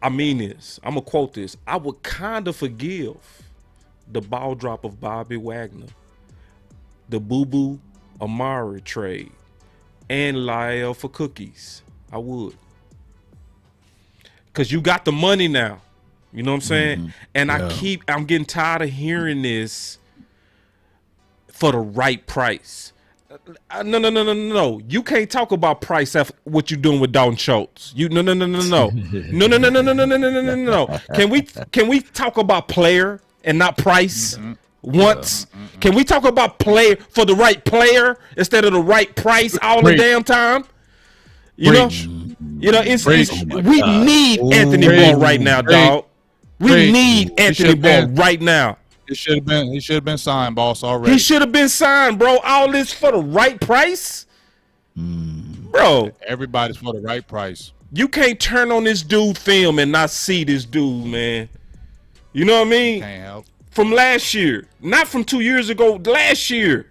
I mean this. I'm going to quote this. I would kind of forgive the ball drop of Bobby Wagner, the Boo-Boo Amari trade, and Lyle for cookies. I would. Because you got the money now. You know what I'm saying? Mm-hmm. And I'm getting tired of hearing this for the right price. No. You can't talk about price after what you're doing with Dalton Schultz. No. Can we talk about player and not price once? Can we talk about player for the right player instead of the right price all the damn time? We need Anthony Barr right now, dog. We need Anthony Barr right now. He should have been signed, boss, already. He should have been signed, bro. All this for the right price? Bro. Everybody's for the right price. You can't turn on this dude film and not see this dude, man. You know what I mean? Can't help. From last year. Not from 2 years ago. Last year.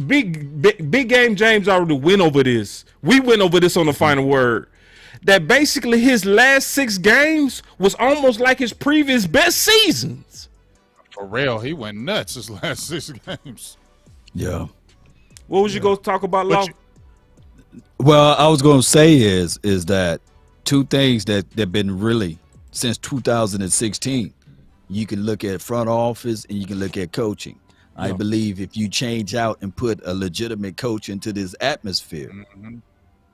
Big Game James already went over this. We went over this on the Final Word. That basically his last 6 games was almost like his previous best seasons. For real, he went nuts his last 6 games. Yeah. What was you going to talk about, Law? Well, I was going to say is that two things that have been really since 2016. You can look at front office and you can look at coaching. Yeah. I believe if you change out and put a legitimate coach into this atmosphere,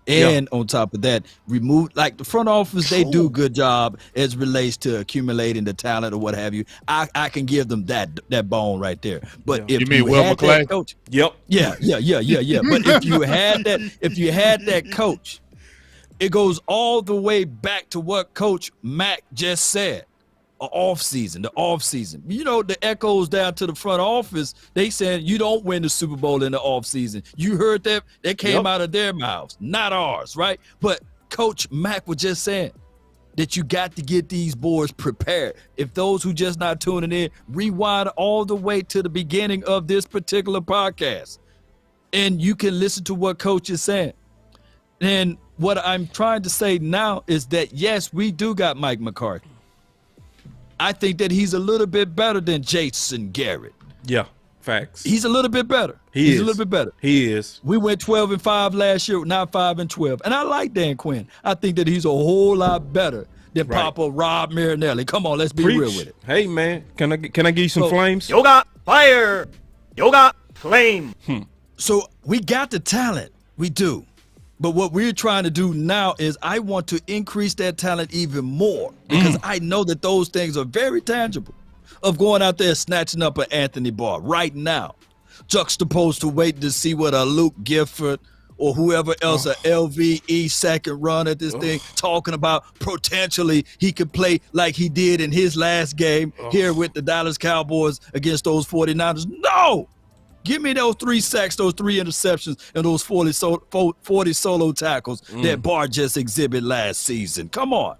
and on top of that, remove like the front office, they do a good job as relates to accumulating the talent or what have you. I can give them that bone right there. But if you mean Will McClay? Coach, yeah. But if you had that coach, it goes all the way back to what Coach Mack just said. The off season. You know, the echoes down to the front office, they said you don't win the Super Bowl in the off season. You heard that? That came out of their mouths, not ours, right? But Coach Mack was just saying that you got to get these boys prepared. If those who just not tuning in, rewind all the way to the beginning of this particular podcast, and you can listen to what Coach is saying. And what I'm trying to say now is that, yes, we do got Mike McCarthy. I think that he's a little bit better than Jason Garrett. Yeah, facts. He's a little bit better. He's a little bit better. He is. We went 12-5 last year, now 5-12. And I like Dan Quinn. I think that he's a whole lot better than Papa Rob Marinelli. Come on, let's be real with it. Hey, man, can I give you some flames? You got fire. You got flame. So we got the talent. We do. But what we're trying to do now is I want to increase that talent even more because I know that those things are very tangible of going out there snatching up an Anthony Barr right now, juxtaposed to waiting to see what a Luke Gifford or whoever else, a LVE second run at this thing, talking about potentially he could play like he did in his last game here with the Dallas Cowboys against those 49ers. No! Give me those 3 sacks, those 3 interceptions, and those 40 solo tackles that Barr just exhibited last season. Come on.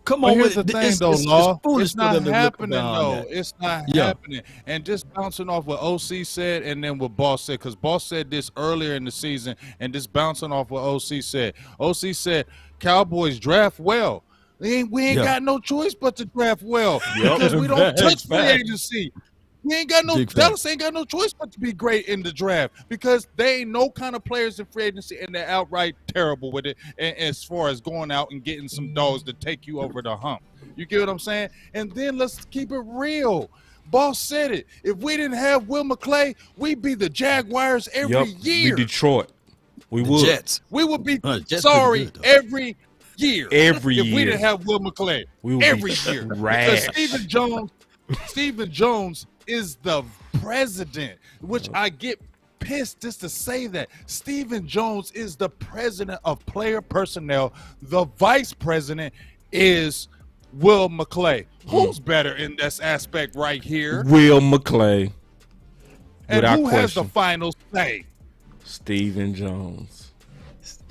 But here's the thing, though, Law. It's not happening, though. It's not happening. And just bouncing off what OC said and then what Boss said, because Boss said this earlier in the season, and just bouncing off what OC said. OC said Cowboys draft well. We ain't got no choice but to draft well because we don't touch free agency. We ain't got no Dallas ain't got no choice but to be great in the draft because they ain't no kind of players in free agency and they're outright terrible with it. And as far as going out and getting some dogs to take you over the hump, you get what I'm saying? And then let's keep it real. Boss said it. If we didn't have Will McClay, we'd be the Jaguars every year. Be Detroit. We would. Jets. We would be sorry every year. If we didn't have Will McClay. We would every be year. trash. Because Stephen Jones is the president, which I get pissed just to say that. Stephen Jones is the president of player personnel. The vice president is Will McClay. Who's better in this aspect right here? Will McClay. And who has the final say? Stephen Jones.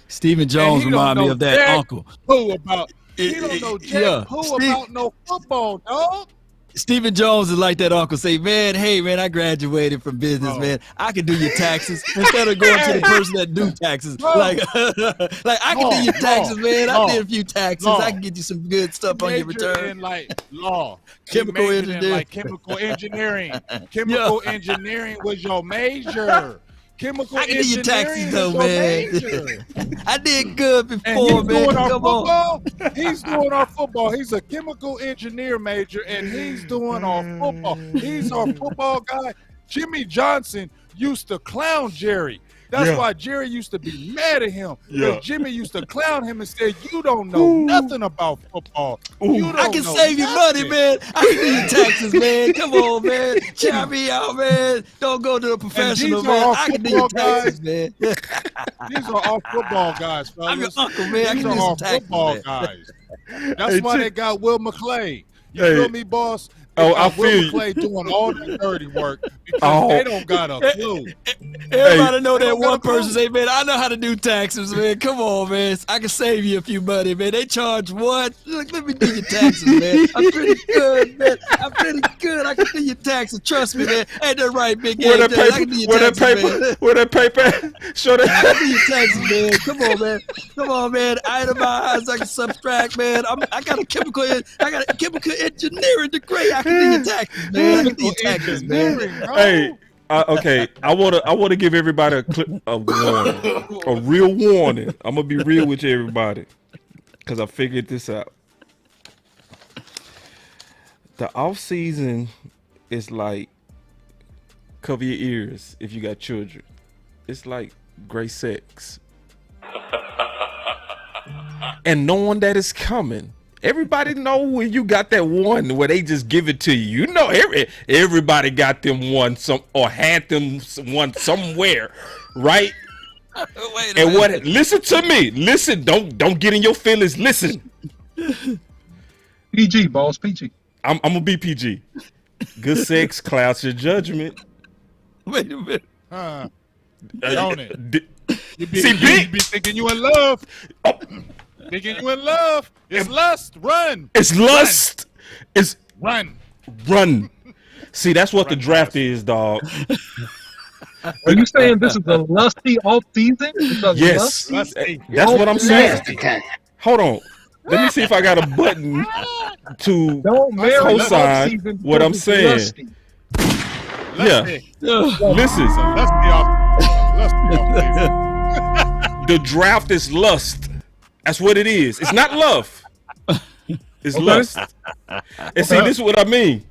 Stephen Jones remind me of that uncle. Who about? He don't know jack who about no football, dog. Stephen Jones is like that uncle. Say, man, hey, man, I graduated from business, man. I can do your taxes instead of going to the person that do taxes. Like I can do your taxes, man. I did a few taxes. I can get you some good stuff on your return. In like law, chemical engineering, like chemical engineering. Chemical engineering was your major. Chemical I can do your taxes though, man. I did good before, man. Come on. He's doing our football. He's a chemical engineer major, and he's doing our football. He's our football guy. Jimmy Johnson used to clown Jerry. That's why Jerry used to be mad at him. Because Jimmy used to clown him and said, you don't know nothing about football. I can save you money, man. I can do your taxes, man. Come on, man. Shout me out, man. Don't go to a professional, man. I can do your taxes, man. These are all football guys, fellas. I'm your uncle, man. These are all football guys. That's why they got Will McClay. You feel me, boss? I feel Will McClay doing all the dirty work because they don't got a clue. Everybody know that one person say, man, I know how to do taxes, man. Come on, man. I can save you a few money, man. They charge what? Look, let me do your taxes, man. I'm pretty good, man. I'm pretty good. I can do your taxes. Trust me, man. Ain't that right, big guy? I can do your taxes, Where that paper? Show that. I can do your taxes, man. Come on, man. Come on, man. Itemize. I can subtract, man. I got a chemical engineering degree. I can do your taxes, man. I can do your taxes, man. Hey. Okay, I wanna give everybody a warning, a real warning. I'm gonna be real with you, everybody, because I figured this out. The off season is like cover your ears if you got children. It's like great sex, and knowing that it's coming. Everybody know when you got that one where they just give it to you. You know, everybody got them one or had them one somewhere, right? And what? Listen to me. Listen. Don't get in your feelings. Listen. PG, boss. PG. I'm gonna be PG. Good sex clouds your judgment. Wait a minute. Don't it? You be thinking you in love. Thinking you in love. It's lust. Run. It's lust. It's run. See, that's what the draft is, dog. Are you saying this is a lusty off season? Yes. Lusty. That's what I'm saying. Hold on. Let me see if I got a button to co-sign what I'm saying. Yeah. Listen. The draft is lust. That's what it is. It's not love. It's lust. And see, this is what I mean.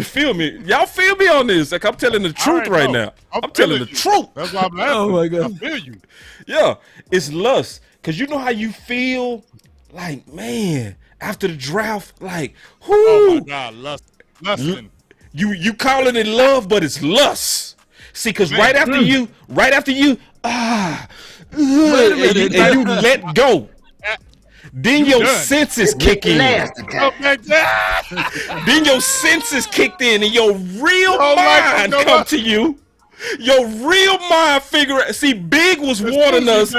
Feel me? Y'all feel me on this? Like I'm telling the truth right now. I'm telling the truth. That's why I'm laughing. Oh my God. I feel you. Yeah, it's lust. Cause you know how you feel, like man, after the draft, like whoo. Oh my God, lusting. You calling it love, but it's lust. See, cause right after you, and you let go. Then your senses kick in. Then your senses kicked in, and your real mind come to you. Your real mind figure out. See, Big was warning us.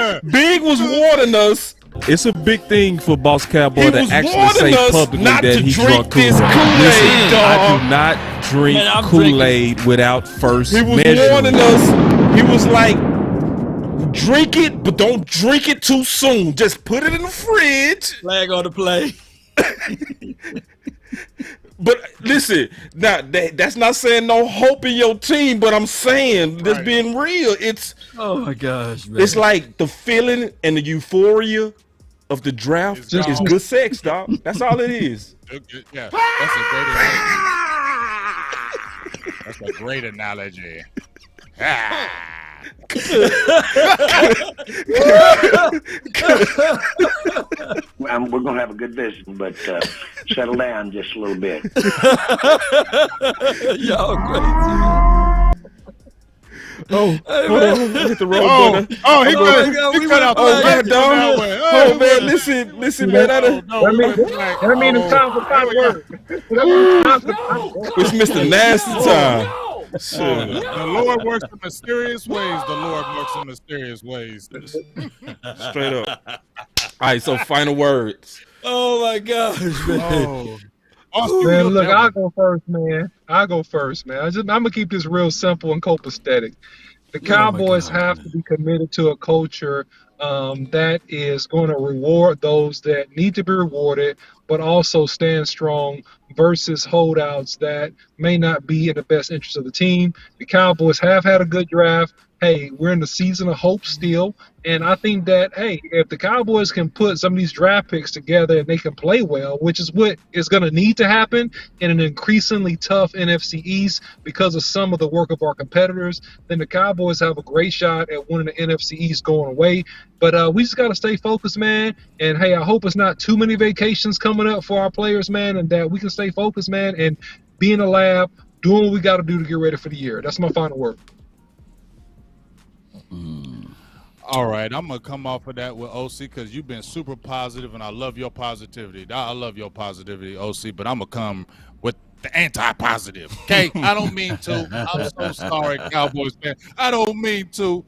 It's a big thing for Boss Cowboy to actually say publicly that he drunk Kool-Aid. I do not drink Kool-Aid without first measuring. He was warning us. He was like, drink it, but don't drink it too soon. Just put it in the fridge. Flag on the play. But listen, now that's not saying no hope in your team, but I'm saying just being real. It's oh my gosh, man. It's like the feeling and the euphoria of the draft is good sex, dog. That's all it is. Yeah, that's a great analogy. That's a great analogy. We're gonna have a good visit, but settle down just a little bit. Y'all crazy. Oh, hold on. Hit the wrong button. He cut out the dog. Oh, man, listen, man. That means it's time for final word. It's Mr. Nasty time. The Lord works in mysterious ways. The Lord works in mysterious ways. Straight up. All right, so final words. Oh my gosh, man. Man, look, I'll go first, man. I'm gonna keep this real simple and copacetic. The Cowboys have to be committed to a culture that is going to reward those that need to be rewarded, but also stand strong versus holdouts that may not be in the best interest of the team. The Cowboys have had a good draft. Hey, we're in the season of hope still. And I think that, hey, if the Cowboys can put some of these draft picks together and they can play well, which is what is going to need to happen in an increasingly tough NFC East because of some of the work of our competitors, then the Cowboys have a great shot at winning the NFC East going away. But we just got to stay focused, man. And, hey, I hope it's not too many vacations coming up for our players, man, and that we can stay focused, man, and be in the lab, doing what we got to do to get ready for the year. That's my final word. All right, I'm going to come off of that with OC because you've been super positive, and I love your positivity. I love your positivity, OC, but I'm going to come with the anti-positive, okay? I don't mean to. I'm so sorry, Cowboys fan. I don't mean to.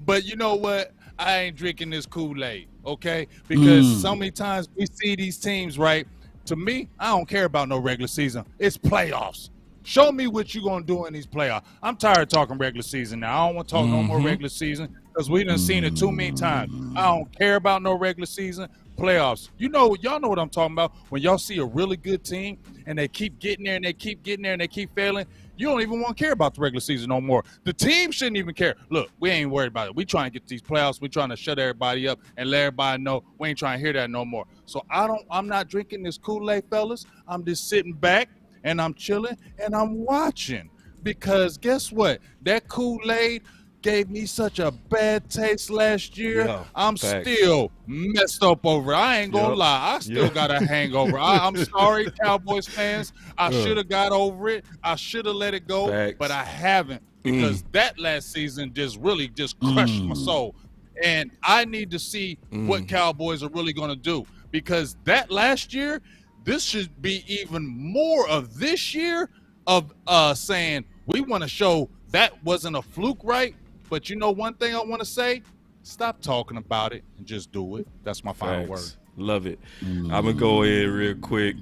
But you know what? I ain't drinking this Kool-Aid, okay? Because so many times we see these teams, right? To me, I don't care about no regular season. It's playoffs. Show me what you're going to do in these playoffs. I'm tired of talking regular season now. I don't want to talk no more regular season because we done seen it too many times. I don't care about no regular season. Playoffs. Y'all know what I'm talking about. When y'all see a really good team and they keep getting there and they keep getting there and they keep failing, you don't even want to care about the regular season no more. The team shouldn't even care. Look, we ain't worried about it. We trying to get these playoffs. We trying to shut everybody up and let everybody know we ain't trying to hear that no more. So I'm not drinking this Kool-Aid, fellas. I'm just sitting back and I'm chilling and I'm watching because guess what? That Kool-Aid gave me such a bad taste last year. Yeah, I'm still messed up over it. I ain't gonna lie. I still got a hangover. I'm sorry, Cowboys fans. I should have got over it. I should have let it go, but I haven't because that last season just really crushed my soul. And I need to see what Cowboys are really gonna do because that last year, this should be even more of this year of saying we want to show that wasn't a fluke, right? But you know one thing I want to say? Stop talking about it and just do it. That's my final word. Love it. I'm going to go in real quick.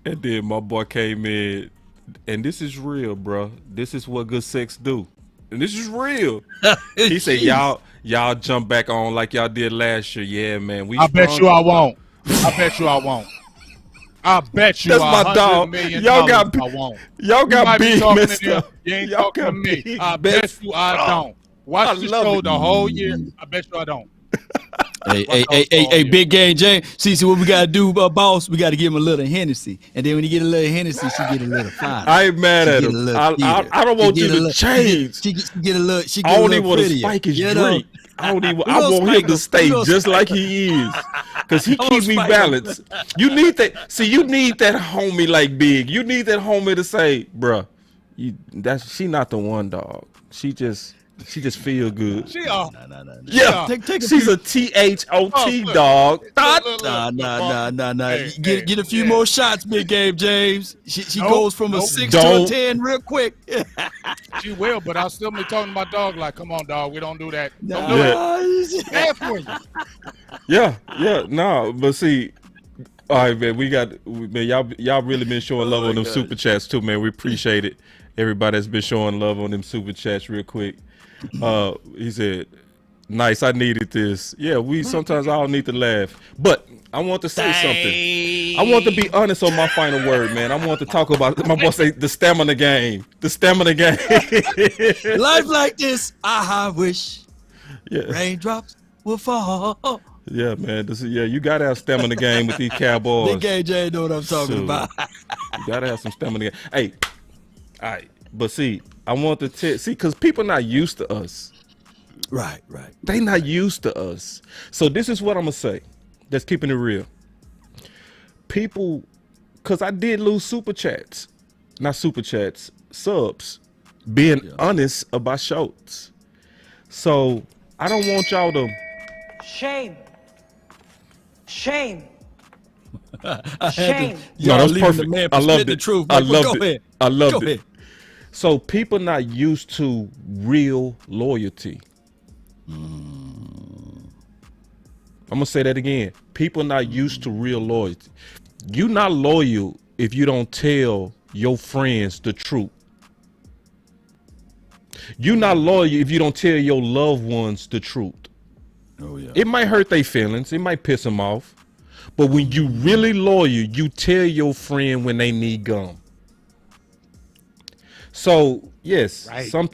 And then my boy came in. And this is real, bro. This is what good sex do. And this is real. He said, y'all jump back on like y'all did last year. Yeah, man. I bet you I won't. I bet you I won't. I bet you that's my dog. Y'all got big messed up. You ain't talking to me. I bet you I don't. Watch the show the whole year. I bet you I don't. Hey, big game, James. See what we gotta do, boss? We gotta give him a little Hennessy, and then when you get a little Hennessy, she get a little fine. I ain't mad at him. I don't want you to change. She get a little. She get I don't a even little want to spike his drink. I want him to stay just like he is, because he keeps me balanced. You need that. See, you need that homie like Big. You need that homie to say, bruh, she not the one, dog. She just feel good. Yeah, she's a THOT dog. Nah. Get a few more shots, big game, James. She goes from a 6 to a 10 real quick. She will, but I'll still be talking to my dog like, come on, dog, we don't do that. Don't do it. Bad for you. Yeah, but see, all right, man, y'all really been showing love on them super chats too, man. We appreciate it. Everybody has been showing love on them super chats real quick. He said, Nice. I needed this. Yeah, we sometimes all need to laugh. But I want to say something. I want to be honest on my final word, man. I want to talk about, my boss say, the stamina game. The stamina game. Life like this, I wish yeah. raindrops will fall. Yeah, man. You got to have stamina game with these Cowboys. Big KJ know what I'm talking about. You got to have some stamina game. Hey, all right. But see, I want to see, because people not used to us. Right. They not used to us. So this is what I'm going to say. That's keeping it real. People, because I did lose subs, being honest about Schultz. So I don't want y'all to. Shame. Shame. Shame. No, that's perfect. I loved it. Truth. I loved it. I loved it. So people not used to real loyalty. I'm gonna say that again. People not used to real loyalty. You not loyal if you don't tell your friends the truth. You not loyal if you don't tell your loved ones the truth. Oh yeah. It might hurt their feelings. It might piss them off. But when you really loyal, you tell your friend when they need gum. So yes, some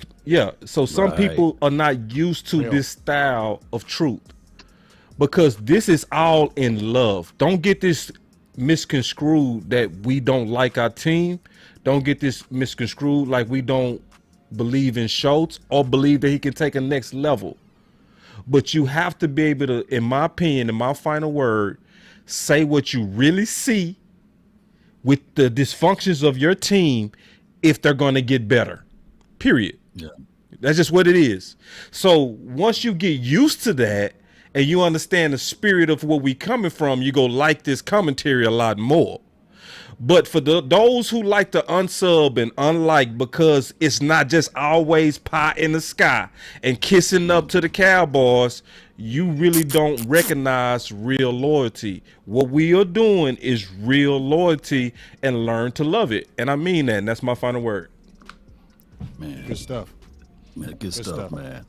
people are not used to this style of truth, because this is all in love. Don't get this misconstrued that we don't like our team. Don't get this misconstrued like we don't believe in Schultz or believe that he can take a next level. But you have to be able to, in my opinion, in my final word, say what you really see with the dysfunctions of your team if they're going to get better, period. Yeah. That's just what it is. So once you get used to that and you understand the spirit of where we coming from, you go like this commentary a lot more. But for those who like to unsub and unlike, because it's not just always pie in the sky and kissing up to the Cowboys, you really don't recognize real loyalty. What we are doing is real loyalty, and learn to love it. And I mean that, and that's my final word. Man, good stuff. Man, good stuff, man.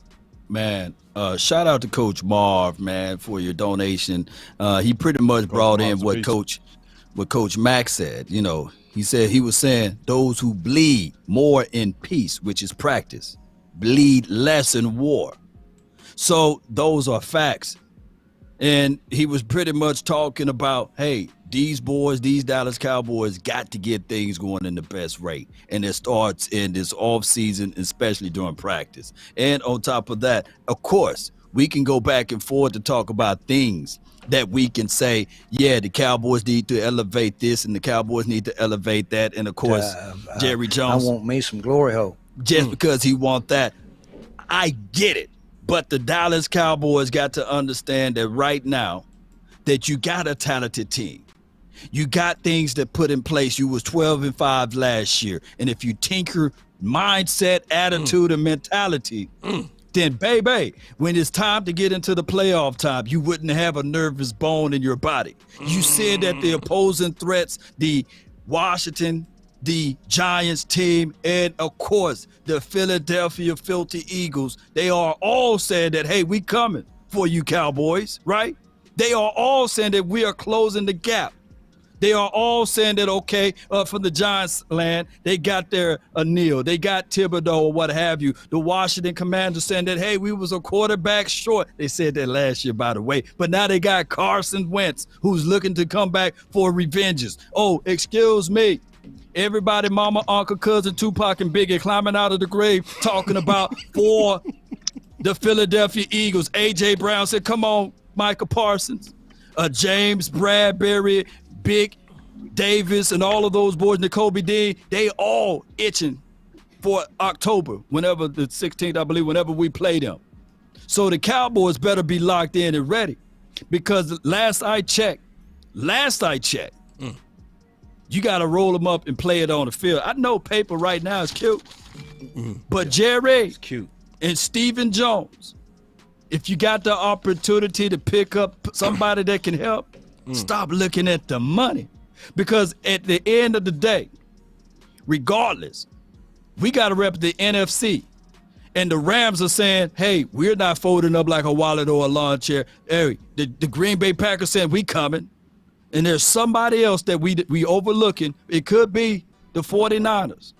Man, shout out to Coach Marv, man, for your donation. He pretty much brought in what Coach Mack said. You know, he was saying those who bleed more in peace, which is practice, bleed less in war. So those are facts. And he was pretty much talking about, hey, these Dallas Cowboys got to get things going in the best rate. And it starts in this off season, especially during practice. And on top of that, of course, we can go back and forth to talk about things that we can say, yeah, the Cowboys need to elevate this and the Cowboys need to elevate that. And of course, Jerry Jones. I want me some glory hole. Just because he want that. I get it. But the Dallas Cowboys got to understand that right now that you got a talented team. You got things that put in place. You was 12-5 last year. And if you tinker mindset, attitude, and mentality, then baby, when it's time to get into the playoff time, you wouldn't have a nervous bone in your body. You said that the opposing threats, the Washington, the Giants team, and of course, the Philadelphia Filthy Eagles, they are all saying that, hey, we coming for you Cowboys, right? They are all saying that we are closing the gap. They are all saying that, okay, from the Giants land, they got their Neal, they got Thibodeau or what have you. The Washington Commanders saying that, hey, we was a quarterback short. They said that last year, by the way. But now they got Carson Wentz, who's looking to come back for revenges. Oh, excuse me. Everybody, mama, uncle, cousin, Tupac, and Biggie climbing out of the grave talking about for the Philadelphia Eagles. A.J. Brown said, come on, Micah Parsons. James Bradbury, Big Davis, and all of those boys, N'Kobe Dean, they all itching for October, whenever the 16th, I believe, whenever we play them. So the Cowboys better be locked in and ready, because last I checked, you got to roll them up and play it on the field. I know paper right now is cute, but Jerry cute and Stephen Jones, if you got the opportunity to pick up somebody that can help, stop looking at the money. Because at the end of the day, regardless, we got to rep the NFC. And the Rams are saying, hey, we're not folding up like a wallet or a lawn chair. Hey, the Green Bay Packers saying we coming. And there's somebody else that we overlooking. It could be the 49ers.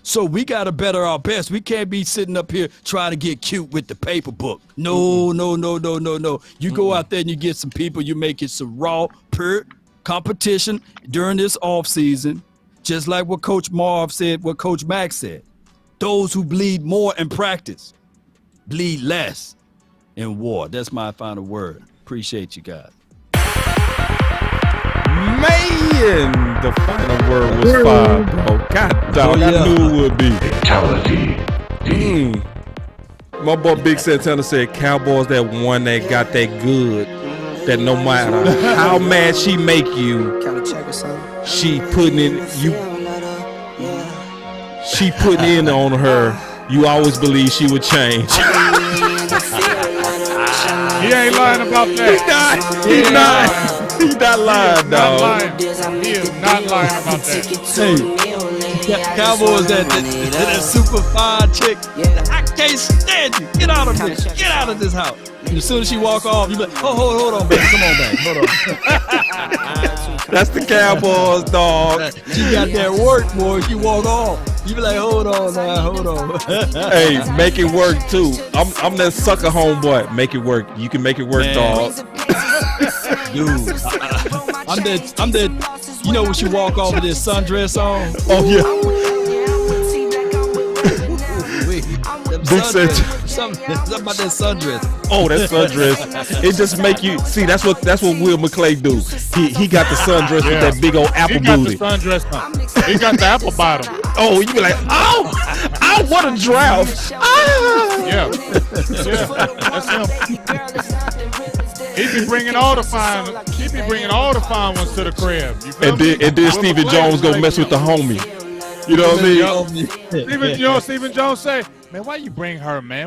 So we got to better our best. We can't be sitting up here trying to get cute with the paper book. No. You go out there and you get some people. You make it some raw, pure competition during this offseason, just like what Coach Marv said, what Coach Mack said. Those who bleed more in practice bleed less in war. That's my final word. Appreciate you guys. Man, the final word was 5, bro. God dog, I knew it would be. Fatality. My boy Big Santana said Cowboys that one that got that good, that no matter how mad she make you, she putting in on her. You always believe she would change. He ain't lying about that. He's not lying, dog. He is not lying about that. Hey, Cowboys, that super fine chick. I can't stand you. Get out of here. Get out of this house. And as soon as she walk off, you be like, oh, hold on, baby. Come on back. Hold on. That's the Cowboys, dog. She got that work, boy. She walk off. You be like, hold on now, hold on. Hey, make it work too. I'm that sucker homeboy. Make it work. You can make it work, dog. Dude, I'm that. You know when she walk off with this sundress on? Oh yeah. Big said something about that sundress. Oh, that sundress. It just make you see. That's what Will McClay do. He got the sundress with that big old apple booty. He got the sundress on. He got the apple bottom. Oh, you be like, oh, I want a drought. Yeah, that's him. He be bringing all the fine ones to the crib. And then Stephen Jones go mess with the homie. You know what I mean? Stephen Jones say, man, why you bring her, man?